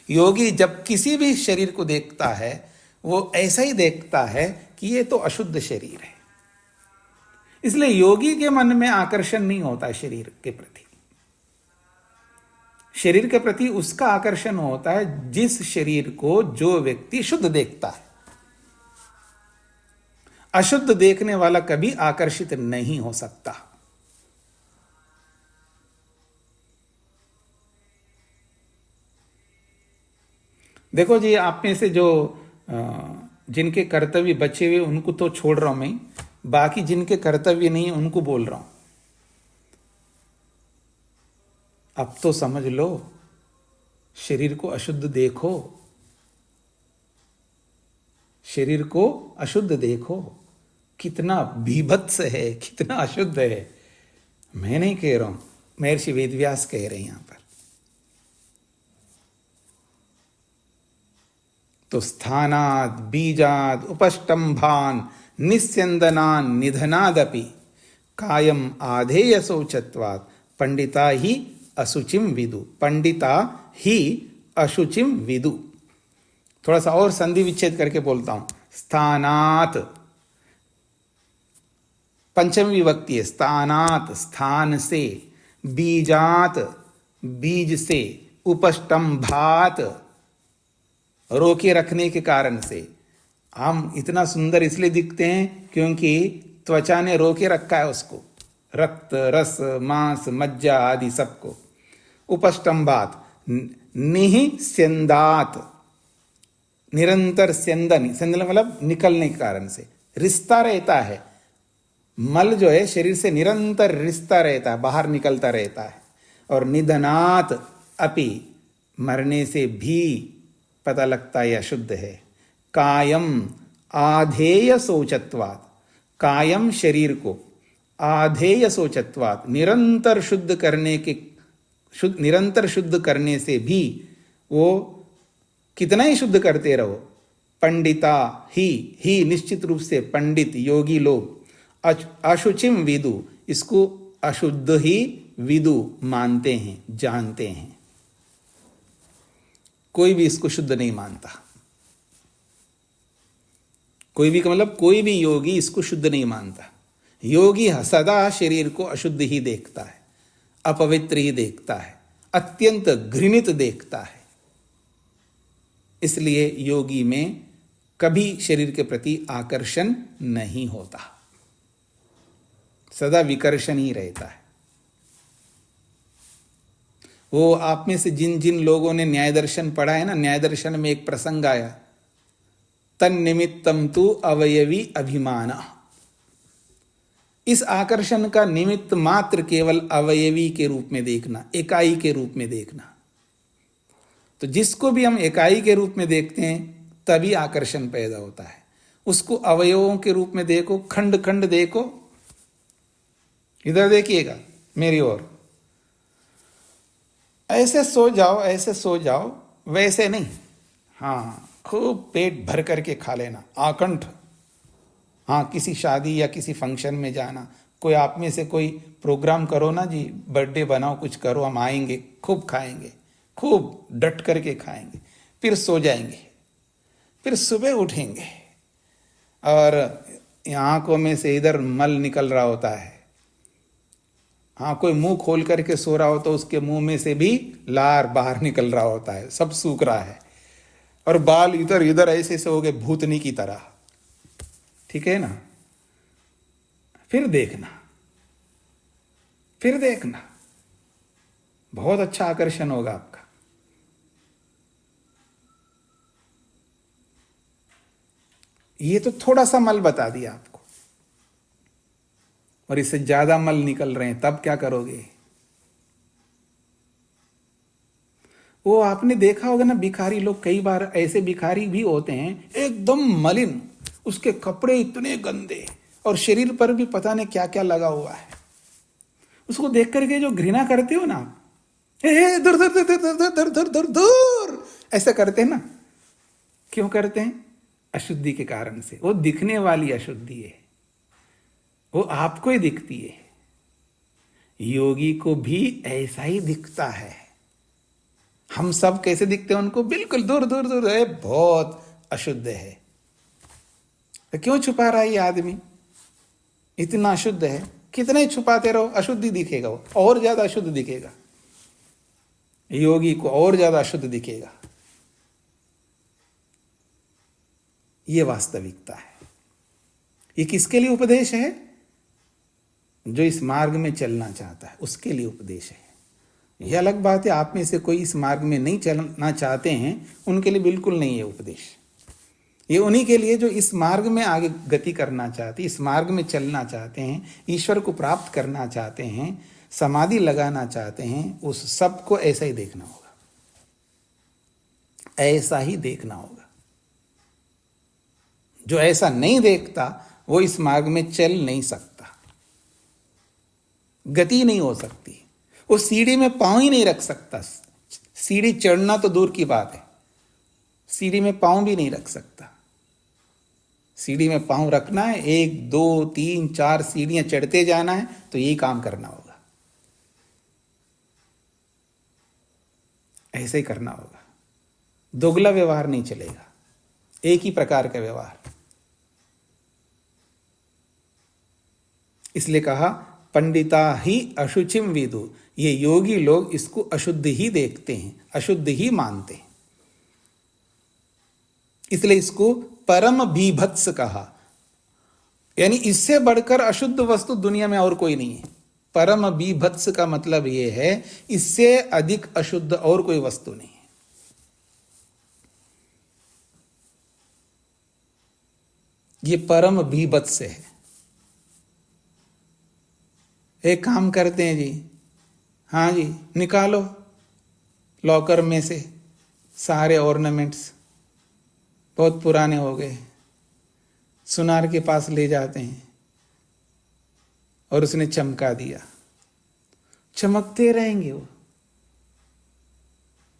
[SPEAKER 1] योगी जब किसी भी शरीर को देखता है, वो ऐसा ही देखता है कि ये तो अशुद्ध शरीर है। इसलिए योगी के मन में आकर्षण नहीं होता शरीर के प्रति। शरीर के प्रति उसका आकर्षण होता है जिस शरीर को जो व्यक्ति शुद्ध देखता है। अशुद्ध देखने वाला कभी आकर्षित नहीं हो सकता। देखो जी, आप में से जो जिनके कर्तव्य बचे हुए उनको तो छोड़ रहा हूं मैं, बाकी जिनके कर्तव्य नहीं है उनको बोल रहा हूं। अब तो समझ लो, शरीर को अशुद्ध देखो, शरीर को अशुद्ध देखो, कितना बीभत्स है, कितना अशुद्ध है। मैं नहीं कह रहा हूं, महर्षि वेदव्यास कह रहे हैं यहां पर। तो स्थानाद बीजाद उपष्टंभान निस्यंदनान निधनादपि कायम आधेय शौचत्वात् पंडिता ही अशुचिम विदु, पंडिता ही अशुचिम विदु। थोड़ा सा और संधि विच्छेद करके बोलता हूं। स्थानात पंचमी विभक्ति है, स्थानात स्थान से, बीजात बीज से, उपष्टंभात रोके रखने के कारण से। हम इतना सुंदर इसलिए दिखते हैं क्योंकि त्वचा ने रोके रखा है उसको, रक्त रस मांस मज्जा आदि सबको। उपष्टंभात निस्यंदात, निरंतर स्यंदन, स्यंदन मतलब निकलने के कारण से, रिश्ता रहता है। मल जो है शरीर से निरंतर रिश्ता रहता है, बाहर निकलता रहता है। और निधनात अपि, मरने से भी पता लगता है अशुद्ध है। कायम आधेय शौचत्वात्, कायम शरीर को, आधेय शौचत्वात् निरंतर शुद्ध करने के, निरंतर शुद्ध करने से भी, वो कितना ही शुद्ध करते रहो, पंडिता ही निश्चित रूप से पंडित योगी लोग अशुचिम विदु, इसको अशुद्ध ही विदु मानते हैं, जानते हैं। कोई भी इसको शुद्ध नहीं मानता, कोई भी का मतलब कोई भी योगी इसको शुद्ध नहीं मानता। योगी सदा शरीर को अशुद्ध ही देखता है, अपवित्र ही देखता है, अत्यंत घृणित देखता है। इसलिए योगी में कभी शरीर के प्रति आकर्षण नहीं होता, सदा विकर्षण ही रहता है। वो आप में से जिन जिन लोगों ने न्याय दर्शन पढ़ा है ना, न्याय दर्शन में एक प्रसंग आया, तन निमित्तम तु अवयवी अभिमान, इस आकर्षण का निमित्त मात्र केवल अवयवी के रूप में देखना, इकाई के रूप में देखना। तो जिसको भी हम इकाई के रूप में देखते हैं तभी आकर्षण पैदा होता है। उसको अवयवों के रूप में देखो, खंड खंड देखो। इधर देखिएगा मेरी ओर, ऐसे सो जाओ, ऐसे सो जाओ, वैसे नहीं। हाँ, खूब पेट भर करके खा लेना, आकंठ। हाँ, किसी शादी या किसी फंक्शन में जाना, कोई आप में से कोई प्रोग्राम करो ना जी, बर्थडे बनाओ, कुछ करो, हम आएंगे, खूब खाएंगे, खूब डट करके खाएंगे, फिर सो जाएंगे, फिर सुबह उठेंगे और आंखों में से इधर मल निकल रहा होता है। हाँ, कोई मुंह खोल करके सो रहा हो तो उसके मुंह में से भी लार बाहर निकल रहा होता है, सब सूख रहा है, और बाल इधर इधर ऐसे से हो गए भूतनी की तरह। ठीक है ना? फिर देखना, फिर देखना, बहुत अच्छा आकर्षण होगा आपका। ये तो थोड़ा सा मल बता दिया आपको, और इससे ज्यादा मल निकल रहे हैं, तब क्या करोगे? वो आपने देखा होगा ना, भिखारी लोग, कई बार ऐसे भिखारी भी होते हैं एकदम मलिन, उसके कपड़े इतने गंदे और शरीर पर भी पता नहीं क्या क्या लगा हुआ है। उसको देख करके जो घृणा करते हो ना, दूर दूर दूर दूर दूर दूर दूर दूर ऐसा करते हैं ना। क्यों करते हैं? अशुद्धि के कारण से। वो दिखने वाली अशुद्धि है, वो आपको ही दिखती है। योगी को भी ऐसा ही दिखता है। हम सब कैसे दिखते हैं उनको? बिल्कुल दूर दूर दूर है, बहुत अशुद्ध है। तो क्यों छुपा रहा है ये आदमी? इतना अशुद्ध है, कितना ही छुपाते रहो, अशुद्धि दिखेगा, वो और ज्यादा अशुद्ध दिखेगा। योगी को और ज्यादा अशुद्ध दिखेगा। ये वास्तविकता है। ये किसके लिए उपदेश है? जो इस मार्ग में चलना चाहता है उसके लिए उपदेश है। यह अलग बात है, आप में से कोई इस मार्ग में नहीं चलना चाहते हैं, उनके लिए बिल्कुल नहीं है उपदेश। ये उन्हीं के लिए जो इस मार्ग में आगे गति करना चाहते, इस मार्ग में चलना चाहते हैं, ईश्वर को प्राप्त करना चाहते हैं, समाधि लगाना चाहते हैं, उस सबको ऐसा ही देखना होगा, ऐसा ही देखना होगा। जो ऐसा नहीं देखता वो इस मार्ग में चल नहीं सकता, गति नहीं हो सकती। वो सीढ़ी में पांव ही नहीं रख सकता। सीढ़ी चढ़ना तो दूर की बात है, सीढ़ी में पांव भी नहीं रख सकता। सीढ़ी में पांव रखना है, 1 2 3 4 सीढ़ियां चढ़ते जाना है, तो यही काम करना होगा, ऐसे ही करना होगा। दोगला व्यवहार नहीं चलेगा, एक ही प्रकार का व्यवहार। इसलिए कहा पंडिता ही अशुचिम विदु, ये योगी लोग इसको अशुद्ध ही देखते हैं, अशुद्ध ही मानते हैं। इसलिए इसको परम बीभत्स कहा, यानी इससे बढ़कर अशुद्ध वस्तु दुनिया में और कोई नहीं है। परम बीभत्स का मतलब यह है इससे अधिक अशुद्ध और कोई वस्तु नहीं है। ये परम बीभत्स है। एक काम करते हैं जी, हाँ जी, निकालो लॉकर में से सारे ऑर्नामेंट्स, बहुत पुराने हो गए, सुनार के पास ले जाते हैं और उसने चमका दिया, चमकते रहेंगे वो।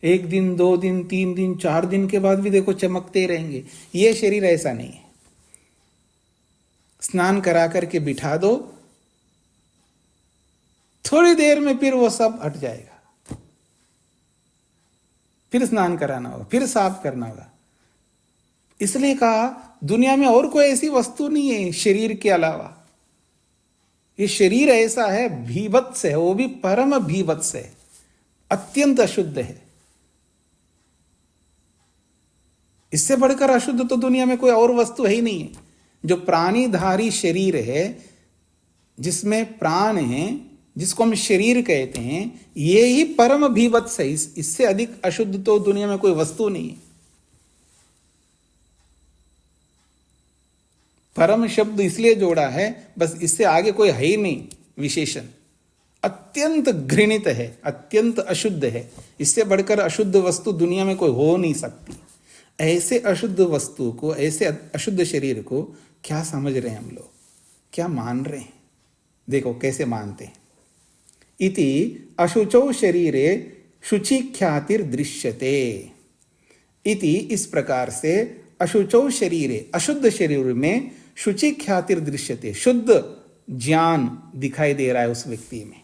[SPEAKER 1] 1 दिन, 2 दिन, 3 दिन, 4 दिन के बाद भी देखो चमकते रहेंगे। ये शरीर ऐसा नहीं है। स्नान करा करके बिठा दो, थोड़ी देर में फिर वो सब हट जाएगा, फिर स्नान कराना होगा, फिर साफ करना होगा। इसलिए कहा दुनिया में और कोई ऐसी वस्तु नहीं है शरीर के अलावा। ये शरीर ऐसा है, भीभत्स है, वो भी परम भीभत्स है, अत्यंत अशुद्ध है। इससे बढ़कर अशुद्ध तो दुनिया में कोई और वस्तु है ही नहीं है। जो प्राणीधारी शरीर है, जिसमें प्राण है, जिसको हम शरीर कहते हैं, ये ही परम भीभत्स है। इससे अधिक अशुद्ध तो दुनिया में कोई वस्तु नहीं है। परम शब्द इसलिए जोड़ा है, बस इससे आगे कोई है ही नहीं विशेषण। अत्यंत घृणित है, अत्यंत अशुद्ध है। इससे बढ़कर अशुद्ध वस्तु दुनिया में कोई हो नहीं सकती। ऐसे अशुद्ध वस्तु को, ऐसे अशुद्ध शरीर को क्या समझ रहे हैं हम लोग, क्या मान रहे हैं? देखो कैसे मानते हैं। इति अशुचौ शरीरे शुचि ख्यातिर दृश्यते। इति इस प्रकार से अशुचौ शरीरे, अशुद्ध शरीर में शुचि ख्यातिर दृश्यते, शुद्ध ज्ञान दिखाई दे रहा है उस व्यक्ति में,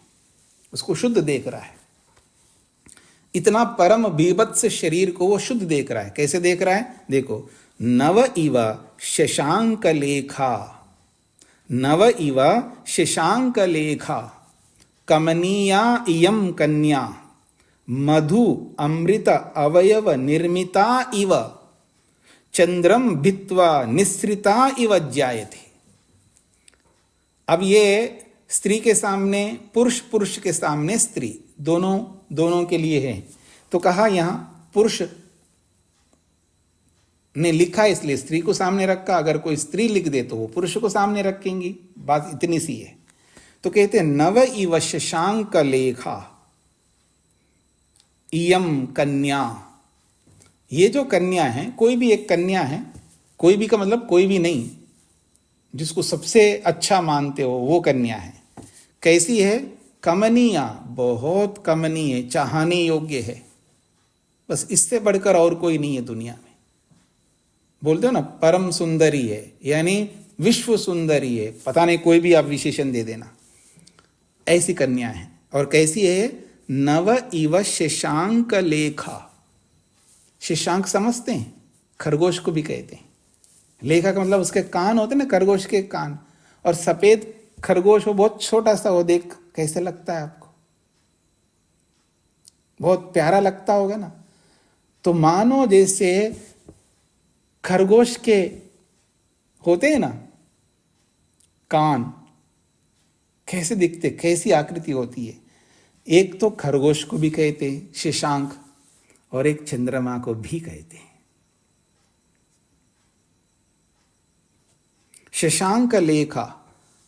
[SPEAKER 1] उसको शुद्ध देख रहा है। इतना परम बीभत्स शरीर को वो शुद्ध देख रहा है। कैसे देख रहा है? देखो, नव इव शशांक लेखा, नव इव शशांक लेखा कमनीया इयं कन्या मधु अमृत अवयव निर्मिता इव चंद्रम भित्वा निस्रिता इव ज्यायते। अब ये स्त्री के सामने पुरुष, पुरुष के सामने स्त्री, दोनों के लिए है। तो कहा यहां पुरुष ने लिखा इसलिए स्त्री को सामने रखा। अगर कोई स्त्री लिख दे तो वो पुरुष को सामने रखेंगी, बात इतनी सी है। तो कहते हैं नव इव शशांक लेखा इयम कन्या। ये जो कन्या है, कोई भी एक कन्या है, कोई भी का मतलब कोई भी नहीं, जिसको सबसे अच्छा मानते हो वो कन्या है। कैसी है? कमनीया, बहुत कमनीय, चाहने योग्य है। बस इससे बढ़कर और कोई नहीं है दुनिया में। बोलते हो ना परम सुंदरी है, यानी विश्व सुंदरी है, पता नहीं कोई भी आप विशेषण दे देना, ऐसी कन्या है। और कैसी है? नव इव शशांक लेखा। शशांक समझते हैं? खरगोश को भी कहते हैं। लेखा का मतलब उसके कान होते ना, खरगोश के कान। और सफेद खरगोश वो बहुत छोटा सा, वो देख कैसे लगता है आपको? बहुत प्यारा लगता होगा ना। तो मानो जैसे खरगोश के होते हैं ना कान, कैसे दिखते, कैसी आकृति होती है। एक तो खरगोश को भी कहते हैं शशांक, और एक चंद्रमा को भी कहते हैं शशांक लेखा।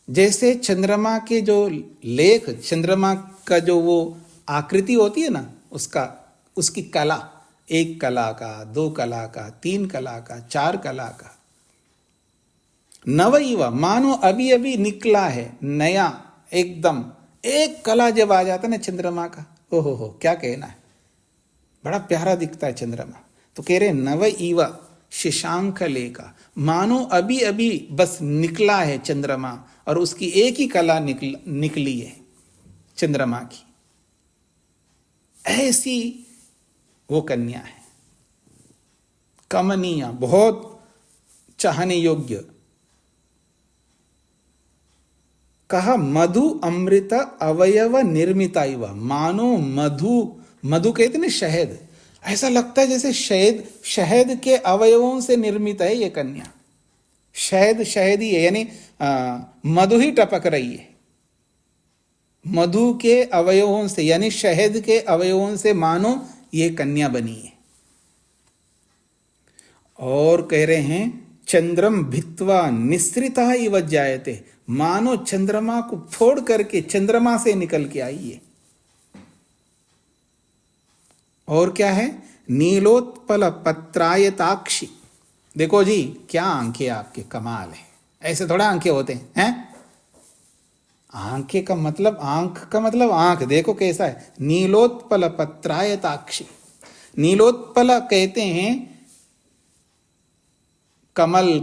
[SPEAKER 1] जैसे चंद्रमा के जो लेख, चंद्रमा का जो वो आकृति होती है ना, उसकी कला, 1 कला का, 2 कला का, 3 कला का, 4 कला का। नव इव मानो अभी अभी निकला है, नया एकदम। 1 कला जब आ जाता है ना चंद्रमा का, ओहो हो, क्या कहना है, बड़ा प्यारा दिखता है चंद्रमा। तो कह रहे नव इव शशांक लेखा, मानो अभी अभी बस निकला है चंद्रमा, और उसकी 1 ही कला निकली है चंद्रमा की। ऐसी वो कन्या है, कमनीय, बहुत चाहने योग्य। कहा मधु अमृत अवयव निर्मिता इव, मानो मधु कहते ना शहद, ऐसा लगता है जैसे शहद के अवयवों से निर्मित है ये कन्या। शहद ही है, यानी मधु ही टपक रही है। मधु के अवयवों से, यानी शहद के अवयवों से मानो ये कन्या बनी है। और कह रहे हैं चंद्रम भित्वा निस्रिता इव जायते, मानो चंद्रमा को फोड़ करके चंद्रमा से निकल के आई है। और क्या है? नीलोत्पल पत्रायताक्षी, देखो जी क्या आंखें आपके, कमाल है। ऐसे थोड़ा आंखें होते हैं? आंखें का मतलब, आंख का मतलब आंख देखो कैसा है। नीलोत्पल पत्रायताक्षी, नीलोत्पल कहते हैं कमल,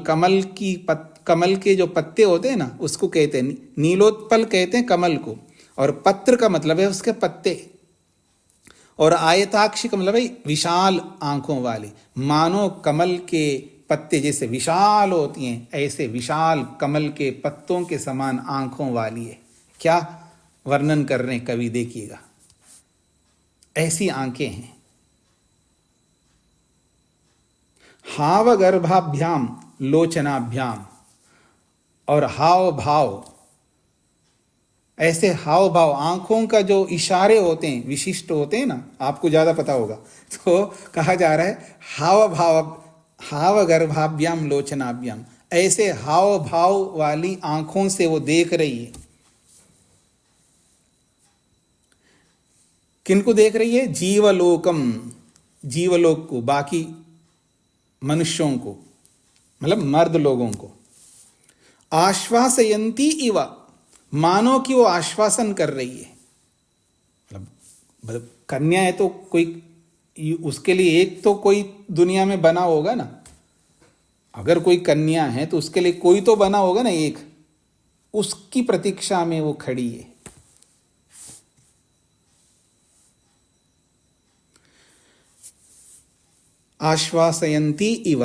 [SPEAKER 1] कमल के जो पत्ते होते हैं ना उसको कहते हैं नीलोत्पल, कहते हैं कमल को। और पत्र का मतलब है उसके पत्ते। और आयताक्षी का मतलब है विशाल आंखों वाली, मानो कमल के पत्ते जैसे विशाल होती हैं ऐसे विशाल कमल के पत्तों के समान आंखों वाली है। क्या वर्णन कर रहे हैं कवि, देखिएगा। ऐसी आंखें हैं। हाव गर्भाभ्याम लोचनाभ्याम, और हाव भाव, ऐसे हाव भाव आंखों का जो इशारे होते हैं विशिष्ट होते हैं ना, आपको ज्यादा पता होगा। तो कहा जा रहा है हाव भाव, हाव गर्भाभ्याम लोचनाभ्याम, ऐसे हाव भाव वाली आंखों से वो देख रही है। किनको देख रही है? जीवलोकम, जीवलोक को, बाकी मनुष्यों को, मतलब मर्द लोगों को। आश्वासयंती इव, मानो कि वो आश्वासन कर रही है। मतलब कन्या है तो कोई उसके लिए एक तो कोई दुनिया में बना होगा ना। अगर कोई कन्या है तो उसके लिए कोई तो बना होगा ना एक, उसकी प्रतीक्षा में वो खड़ी है। आश्वासयन्ती इव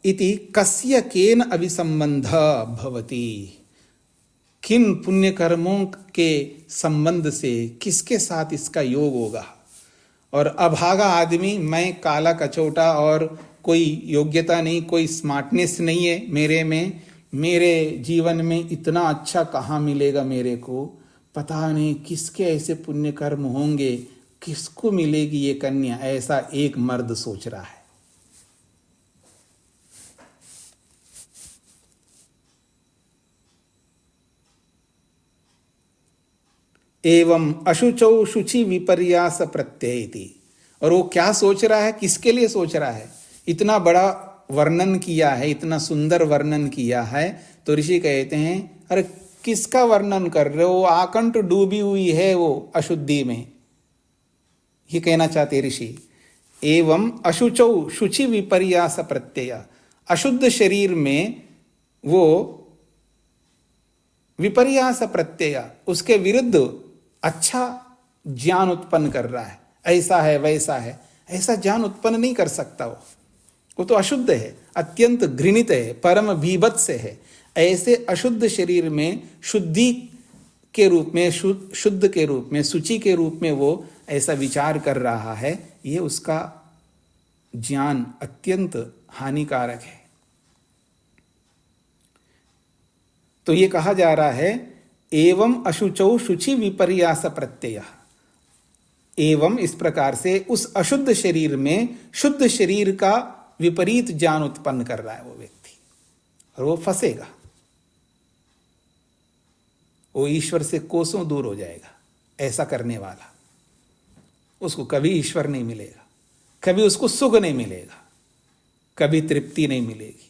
[SPEAKER 1] इति कस्य केन अभिसंबंध भवति, किन पुण्य कर्मों के संबंध से, किसके साथ इसका योग होगा। और अभागा आदमी, मैं काला कचौटा और कोई योग्यता नहीं, कोई स्मार्टनेस नहीं है मेरे में, मेरे जीवन में इतना अच्छा कहाँ मिलेगा मेरे को, पता नहीं किसके ऐसे पुण्य कर्म होंगे, किसको मिलेगी ये कन्या, ऐसा एक मर्द सोच रहा है। एवं अशुचौ शुचि विपर्यास प्रत्ययति, और वो क्या सोच रहा है, किसके लिए सोच रहा है। इतना बड़ा वर्णन किया है, इतना सुंदर वर्णन किया है, तो ऋषि कहते हैं अरे किसका वर्णन कर रहे हो, आकंठ डूबी हुई है वो अशुद्धि में, ये कहना चाहते ऋषि। एवं अशुचौ शुचि विपर्यास प्रत्यय, अशुद्ध शरीर में वो विपर्यास प्रत्यय, उसके विरुद्ध अच्छा ज्ञान उत्पन्न कर रहा है। ऐसा है वैसा है, ऐसा ज्ञान उत्पन्न नहीं कर सकता वो तो अशुद्ध है, अत्यंत घृणित है, परम भीभत्स है। ऐसे अशुद्ध शरीर में शुद्धि के रूप में, शुद्ध के रूप में, शुचि के रूप में वो ऐसा विचार कर रहा है, ये उसका ज्ञान अत्यंत हानिकारक है। तो ये कहा जा रहा है एवं अशुचौ शुचि विपर्यास प्रत्यय, एवं इस प्रकार से उस अशुद्ध शरीर में शुद्ध शरीर का विपरीत ज्ञान उत्पन्न कर रहा है वो व्यक्ति, और वो फंसेगा, वो ईश्वर से कोसों दूर हो जाएगा। ऐसा करने वाला, उसको कभी ईश्वर नहीं मिलेगा, कभी उसको सुख नहीं मिलेगा, कभी तृप्ति नहीं मिलेगी,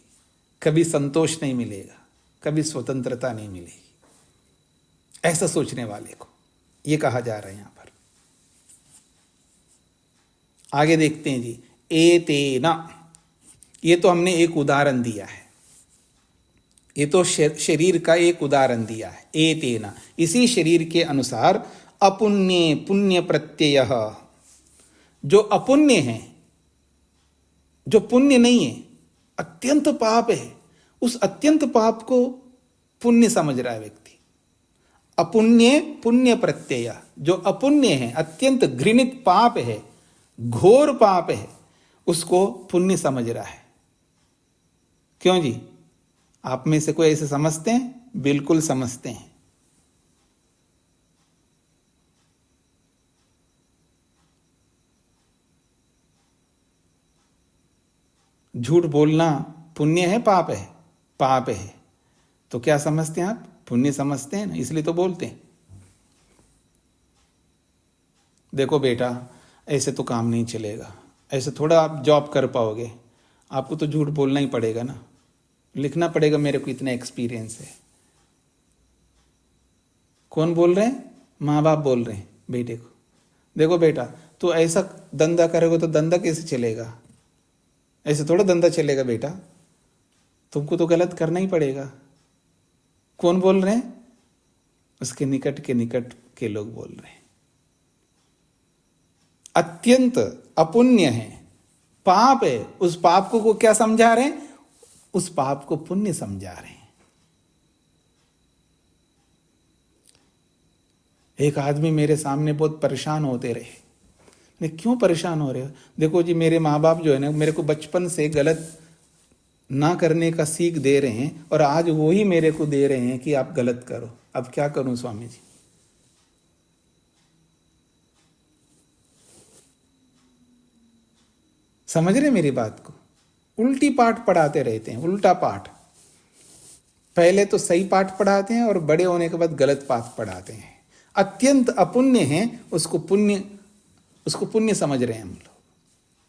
[SPEAKER 1] कभी संतोष नहीं मिलेगा, कभी स्वतंत्रता नहीं मिलेगी। ऐसा सोचने वाले को ये कहा जा रहा है यहां पर। आगे देखते हैं जी। एतेना, ये तो हमने एक उदाहरण दिया है, ये तो शरीर का एक उदाहरण दिया है। एतेना, इसी शरीर के अनुसार अपुण्य पुण्य प्रत्यय, जो अपुण्य है, जो पुण्य नहीं है, अत्यंत पाप है, उस अत्यंत पाप को पुण्य समझ रहा है व्यक्ति। अपुण्य पुण्य प्रत्यय, जो अपुण्य है, अत्यंत घृणित पाप है, घोर पाप है, उसको पुण्य समझ रहा है। क्यों जी, आप में से कोई ऐसे समझते हैं? बिल्कुल समझते हैं। झूठ बोलना पुण्य है पाप है? पाप है। तो क्या समझते हैं आप? पुण्य समझते हैं ना, इसलिए तो बोलते हैं। देखो बेटा, ऐसे तो काम नहीं चलेगा, ऐसे थोड़ा आप जॉब कर पाओगे, आपको तो झूठ बोलना ही पड़ेगा ना, लिखना पड़ेगा मेरे को इतना एक्सपीरियंस है। कौन बोल रहे हैं? माँ बाप बोल रहे हैं बेटे को, देखो बेटा तो ऐसा धंधा करोगे तो धंधा कैसे चलेगा, ऐसे थोड़ा धंधा चलेगा बेटा, तुमको तो गलत करना ही पड़ेगा। कौन बोल रहे हैं? उसके निकट के लोग बोल रहे हैं। अत्यंत अपुण्य है, पाप है, उस पाप को क्या समझा रहे हैं? उस पाप को पुण्य समझा रहे हैं। एक आदमी मेरे सामने बहुत परेशान होते रहे, मैं क्यों परेशान हो रहे हो? देखो जी मेरे माँ बाप जो है ना मेरे को बचपन से गलत ना करने का सीख दे रहे हैं और आज वो ही मेरे को दे रहे हैं कि आप गलत करो, अब क्या करूं स्वामी जी? समझ रहे मेरी बात को? उल्टी पाठ पढ़ाते रहते हैं, उल्टा पाठ। पहले तो सही पाठ पढ़ाते हैं और बड़े होने के बाद गलत पाठ पढ़ाते हैं। अत्यंत अपुण्य है, उसको पुण्य समझ रहे हैं हम लोग।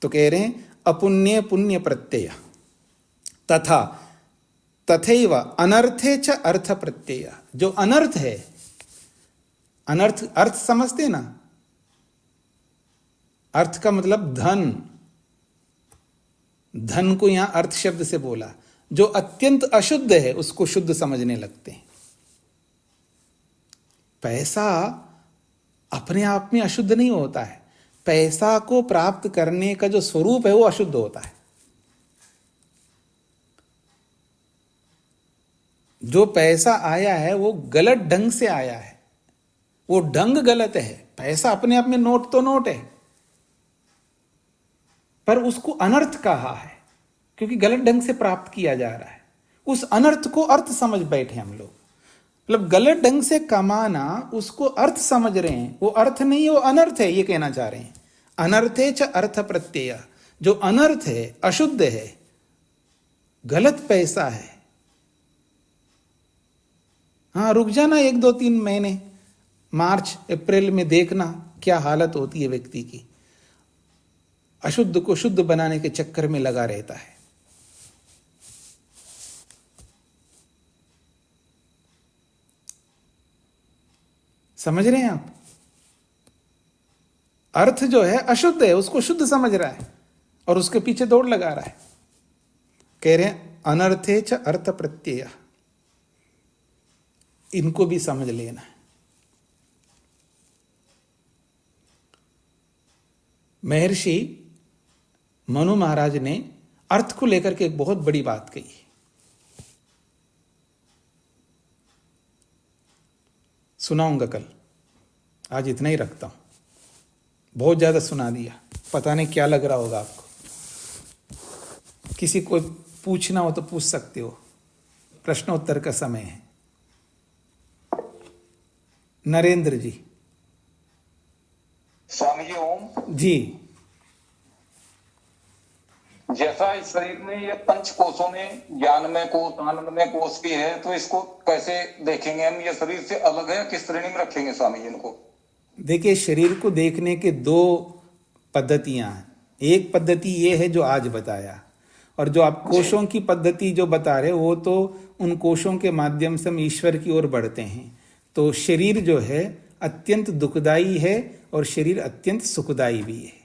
[SPEAKER 1] तो कह रहे हैं अपुण्य पुण्य प्रत्यय तथा तथैव अनर्थे च अर्थ प्रत्यय। जो अनर्थ है, अनर्थ अर्थ समझते ना, अर्थ का मतलब धन, धन को यहां अर्थ शब्द से बोला। जो अत्यंत अशुद्ध है उसको शुद्ध समझने लगते हैं। पैसा अपने आप में अशुद्ध नहीं होता है, पैसा को प्राप्त करने का जो स्वरूप है वो अशुद्ध होता है। जो पैसा आया है वो गलत ढंग से आया है, वो ढंग गलत है। पैसा अपने आप में नोट तो नोट है, पर उसको अनर्थ कहा है क्योंकि गलत ढंग से प्राप्त किया जा रहा है। उस अनर्थ को अर्थ समझ बैठे हम लोग। मतलब गलत ढंग से कमाना उसको अर्थ समझ रहे हैं, वो अर्थ नहीं है, वो अनर्थ है, ये कहना चाह रहे हैं। अनर्थे च अर्थ प्रत्यय। जो अनर्थ है, अशुद्ध है, गलत पैसा है। हाँ रुक जाना 1-2-3 महीने, मार्च अप्रैल में देखना क्या हालत होती है व्यक्ति की। अशुद्ध को शुद्ध बनाने के चक्कर में लगा रहता है। समझ रहे हैं आप? अर्थ जो है अशुद्ध है, उसको शुद्ध समझ रहा है और उसके पीछे दौड़ लगा रहा है। कह रहे हैं अनर्थे च अर्थ प्रत्यय। इनको भी समझ लेना है। महर्षि मनु महाराज ने अर्थ को लेकर के एक बहुत बड़ी बात कही। सुनाऊंगा कल, आज इतना ही रखता हूं। बहुत ज्यादा सुना दिया, पता नहीं क्या लग रहा होगा आपको। किसी को पूछना हो तो पूछ सकते हो, प्रश्नोत्तर का समय है। नरेंद्र जी।
[SPEAKER 3] स्वामी जी ओम
[SPEAKER 1] जी।
[SPEAKER 3] जैसा इस शरीर में ये पंच कोशों में ज्ञानमय कोश आनंदमय कोश भी है, तो इसको कैसे देखेंगे हम? ये शरीर से अलग है, किस श्रेणी में रखेंगे स्वामी जी इनको?
[SPEAKER 1] देखिए शरीर को देखने के 2 पद्धतियां हैं। एक पद्धति ये है जो आज बताया, और जो आप कोशों की पद्धति जो बता रहे वो तो उन कोशों के माध्यम से हम ईश्वर की ओर बढ़ते हैं। तो शरीर जो है अत्यंत दुखदाई है और शरीर अत्यंत सुखदाई भी है।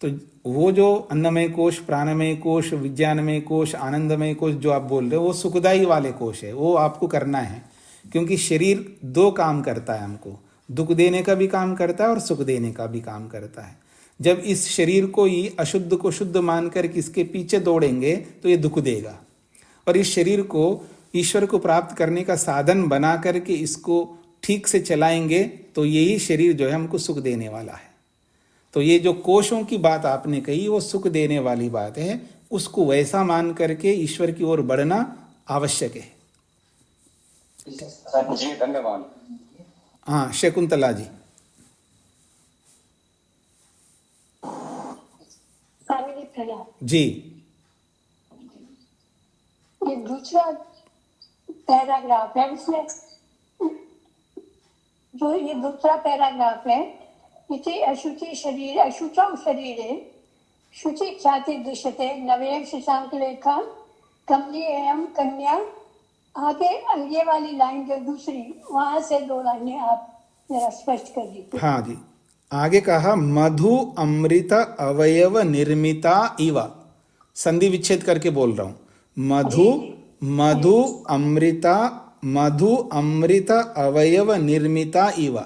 [SPEAKER 1] तो वो जो अन्नमय कोश, प्राणमय कोश, विज्ञानमय कोश, आनंदमय कोश जो आप बोल रहे हो वो सुखदाई वाले कोश है, वो आपको करना है। क्योंकि शरीर 2 काम करता है, हमको दुख देने का भी काम करता है और सुख देने का भी काम करता है। जब इस शरीर को ही अशुद्ध को शुद्ध मानकर किसके पीछे दौड़ेंगे तो ये दुख देगा, और इस शरीर को ईश्वर को प्राप्त करने का साधन बना करके इसको ठीक से चलाएंगे तो यही शरीर जो है हमको सुख देने वाला है। तो ये जो कोशों की बात आपने कही वो सुख देने वाली बात है, उसको वैसा मान करके ईश्वर की ओर बढ़ना आवश्यक है।
[SPEAKER 3] जी धन्यवाद।
[SPEAKER 1] हाँ शकुंतला जी।
[SPEAKER 2] स्वामी जी प्रणाम।
[SPEAKER 1] जी।
[SPEAKER 2] ये दूसरा पैराग्राफ है, इसमें जो ये दूसरा पैराग्राफ है, इसे अशुचि शरीर, अशुचौ शरीर शुचि ख्याति दृश्यते नवेम शशांक लेखा कमली एवं कन्या। आगे ये वाली लाइन जो दूसरी, वहां से 2 लाइनें आप जरा स्पष्ट कर दीजिए।
[SPEAKER 1] हाँ जी, आगे कहा मधु अमृत अवयव निर्मिता इव। संधि विच्छेद करके बोल रहा हूं। मधु अमृत अवयव निर्मिता इव।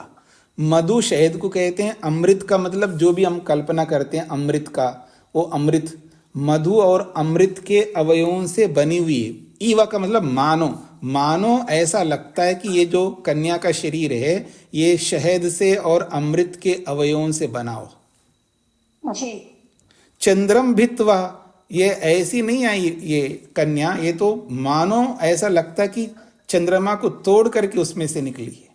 [SPEAKER 1] मधु शहद को कहते हैं। अमृत का मतलब जो भी हम कल्पना करते हैं अमृत का, वो अमृत। मधु और अमृत के अवयवों से बनी हुई है। ईवा का मतलब मानो ऐसा लगता है कि ये जो कन्या का शरीर है ये शहद से और अमृत के अवयवों से बना हो।
[SPEAKER 2] जी।
[SPEAKER 1] चंद्रम भित्वा, ये ऐसी नहीं आई ये कन्या, ये तो मानो ऐसा लगता है कि चंद्रमा को तोड़ करके उसमें से निकली है।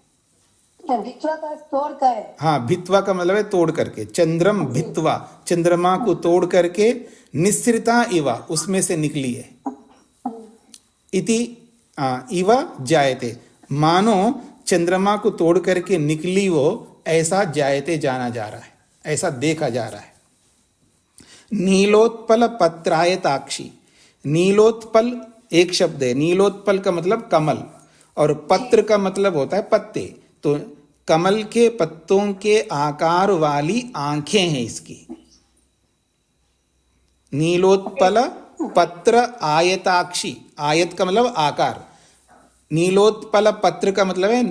[SPEAKER 2] भित्वा का तोड़ कर।
[SPEAKER 1] हाँ, भित्वा का मतलब है तोड़ करके। चंद्रम भित्वा, चंद्रमा को तोड़ करके। निस्सृता इवा, उसमें से निकली है। इति इवा जायते, मानो चंद्रमा को तोड़ करके निकली वो, ऐसा जायते जाना जा रहा है, ऐसा देखा जा रहा है। नीलोत्पल पत्रायताक्षी। नीलोत्पल एक शब्द है। नीलोत्पल का मतलब कमल, और पत्र का मतलब होता है पत्ते। तो कमल के पत्तों के आकार वाली आंखें हैं इसकी। नीलोत्पल पत्र आयताक्षी, आयत का मतलब आकार। नीलोत्पल पत्र का मतलब है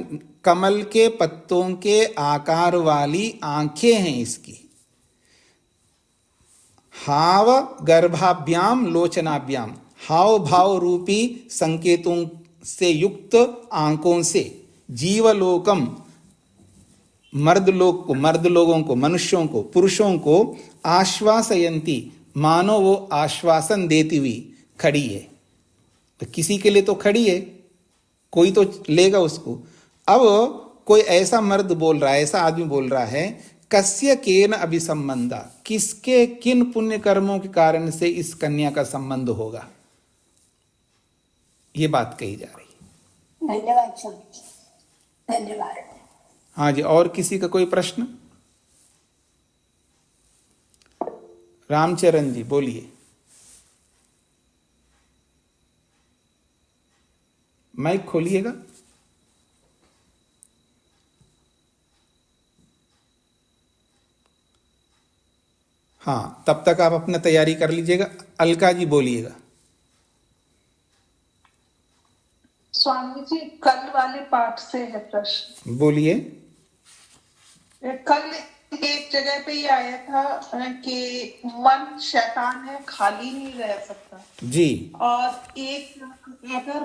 [SPEAKER 1] कमल के पत्तों के आकार वाली आंखें हैं इसकी। हाव गर्भाभ्याम लोचनाभ्याम, हाव भाव रूपी संकेतों से युक्त आंखों से जीवलोकम, मर्द लोगों को, मनुष्यों को, पुरुषों को आश्वासयंती, मानो वो आश्वासन देती हुई खड़ी है। तो किसी के लिए तो खड़ी है, कोई तो लेगा उसको। अब कोई ऐसा मर्द बोल रहा है, ऐसा आदमी बोल रहा है, कस्य केन अभिसंबंधा, किसके किन पुण्य कर्मों के कारण से इस कन्या का संबंध होगा, ये बात कही जा रही है।
[SPEAKER 2] धन्यवाद स्वामी जी, धन्यवाद।
[SPEAKER 1] हाँ जी, और किसी का कोई प्रश्न? रामचरण जी बोलिए, माइक खोलिएगा। हाँ, तब तक आप अपना तैयारी कर लीजिएगा। अलका जी बोलिएगा।
[SPEAKER 4] स्वामी जी, कल वाले पाठ से है प्रश्न।
[SPEAKER 1] बोलिए।
[SPEAKER 4] कल एक जगह पे ये आया था कि मन शैतान है, खाली नहीं रह सकता
[SPEAKER 1] जी।
[SPEAKER 4] और एक अगर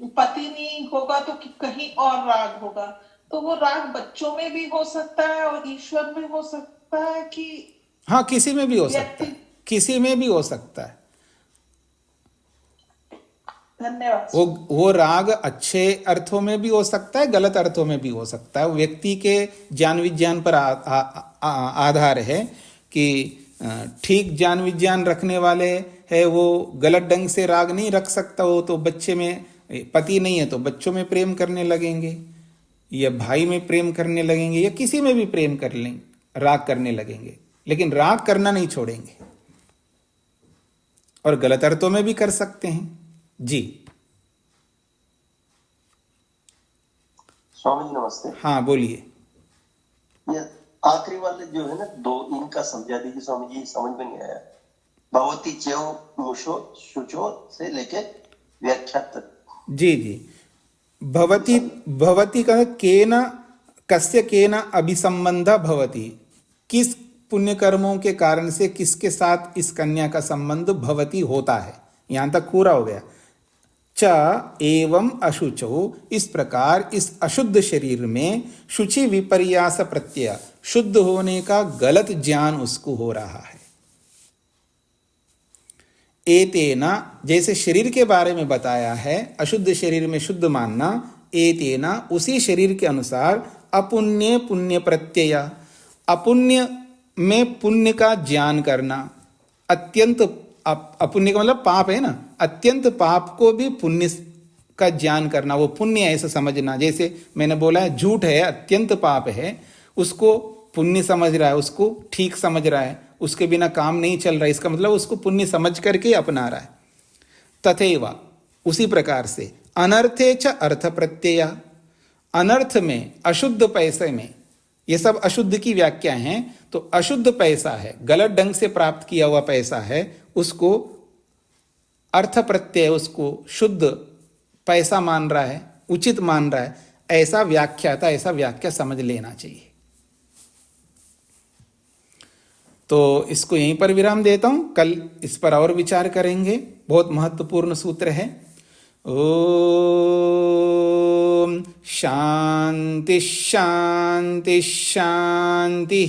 [SPEAKER 4] पति नहीं होगा तो कहीं और राग होगा, तो वो राग बच्चों में भी हो सकता है और ईश्वर में हो सकता है कि?
[SPEAKER 1] हाँ, किसी में भी हो सकता है, किसी में भी हो सकता है।
[SPEAKER 4] धन्यवाद।
[SPEAKER 1] वो राग अच्छे अर्थों में भी हो सकता है, गलत अर्थों में भी हो सकता है। व्यक्ति के ज्ञान विज्ञान पर आधार है कि ठीक ज्ञान विज्ञान रखने वाले है वो गलत ढंग से राग नहीं रख सकता। वो तो बच्चे में, पति नहीं है तो बच्चों में प्रेम करने लगेंगे, या भाई में प्रेम करने लगेंगे, या किसी में भी प्रेम कर लेंगे, राग करने लगेंगे, लेकिन राग करना नहीं छोड़ेंगे। और गलत अर्थों में भी कर सकते हैं जी।
[SPEAKER 5] स्वामी जी नमस्ते।
[SPEAKER 1] हाँ बोलिए।
[SPEAKER 5] ये आखिरी वाले जो है ना दो, इनका समझा दीजिए स्वामी जी, समझ में नहीं आया। भगवती च्यो मुशो शुचो से लेके व्याख्या तक।
[SPEAKER 1] जी जी। भवती का केन कस्य केन अभिसंबंध भवती, किस पुण्य कर्मों के कारण से किसके साथ इस कन्या का संबंध भवती होता है, यहां तक पूरा हो गया। च एवं अशुचो, इस प्रकार इस अशुद्ध शरीर में शुचि विपर्यास प्रत्यय, शुद्ध होने का गलत ज्ञान उसको हो रहा है। एतेना, जैसे शरीर के बारे में बताया है, अशुद्ध शरीर में शुद्ध मानना। एतेना, उसी शरीर के अनुसार अपुण्य पुण्य प्रत्यय, अपुण्य में पुण्य का ज्ञान करना। अत्यंत अपुण्य का मतलब पाप है ना, अत्यंत पाप को भी पुण्य का ज्ञान करना, वो पुण्य ऐसा समझना। जैसे मैंने बोला है झूठ है, अत्यंत पाप है, उसको पुण्य समझ रहा है, उसको ठीक समझ रहा है, उसके बिना काम नहीं चल रहा, इसका मतलब उसको पुण्य समझ करके अपना रहा है। तथैव, उसी प्रकार से अनर्थे च अर्थ प्रत्यय, अनर्थ में, अशुद्ध पैसे में, ये सब अशुद्ध की व्याख्या है। तो अशुद्ध पैसा है, गलत ढंग से प्राप्त किया हुआ पैसा है, उसको अर्थ प्रत्यय, उसको शुद्ध पैसा मान रहा है, उचित मान रहा है, ऐसा व्याख्याता ऐसा व्याख्या समझ लेना चाहिए। तो इसको यहीं पर विराम देता हूं, कल इस पर और विचार करेंगे। बहुत महत्वपूर्ण सूत्र है। ओम शांति शांति शांति।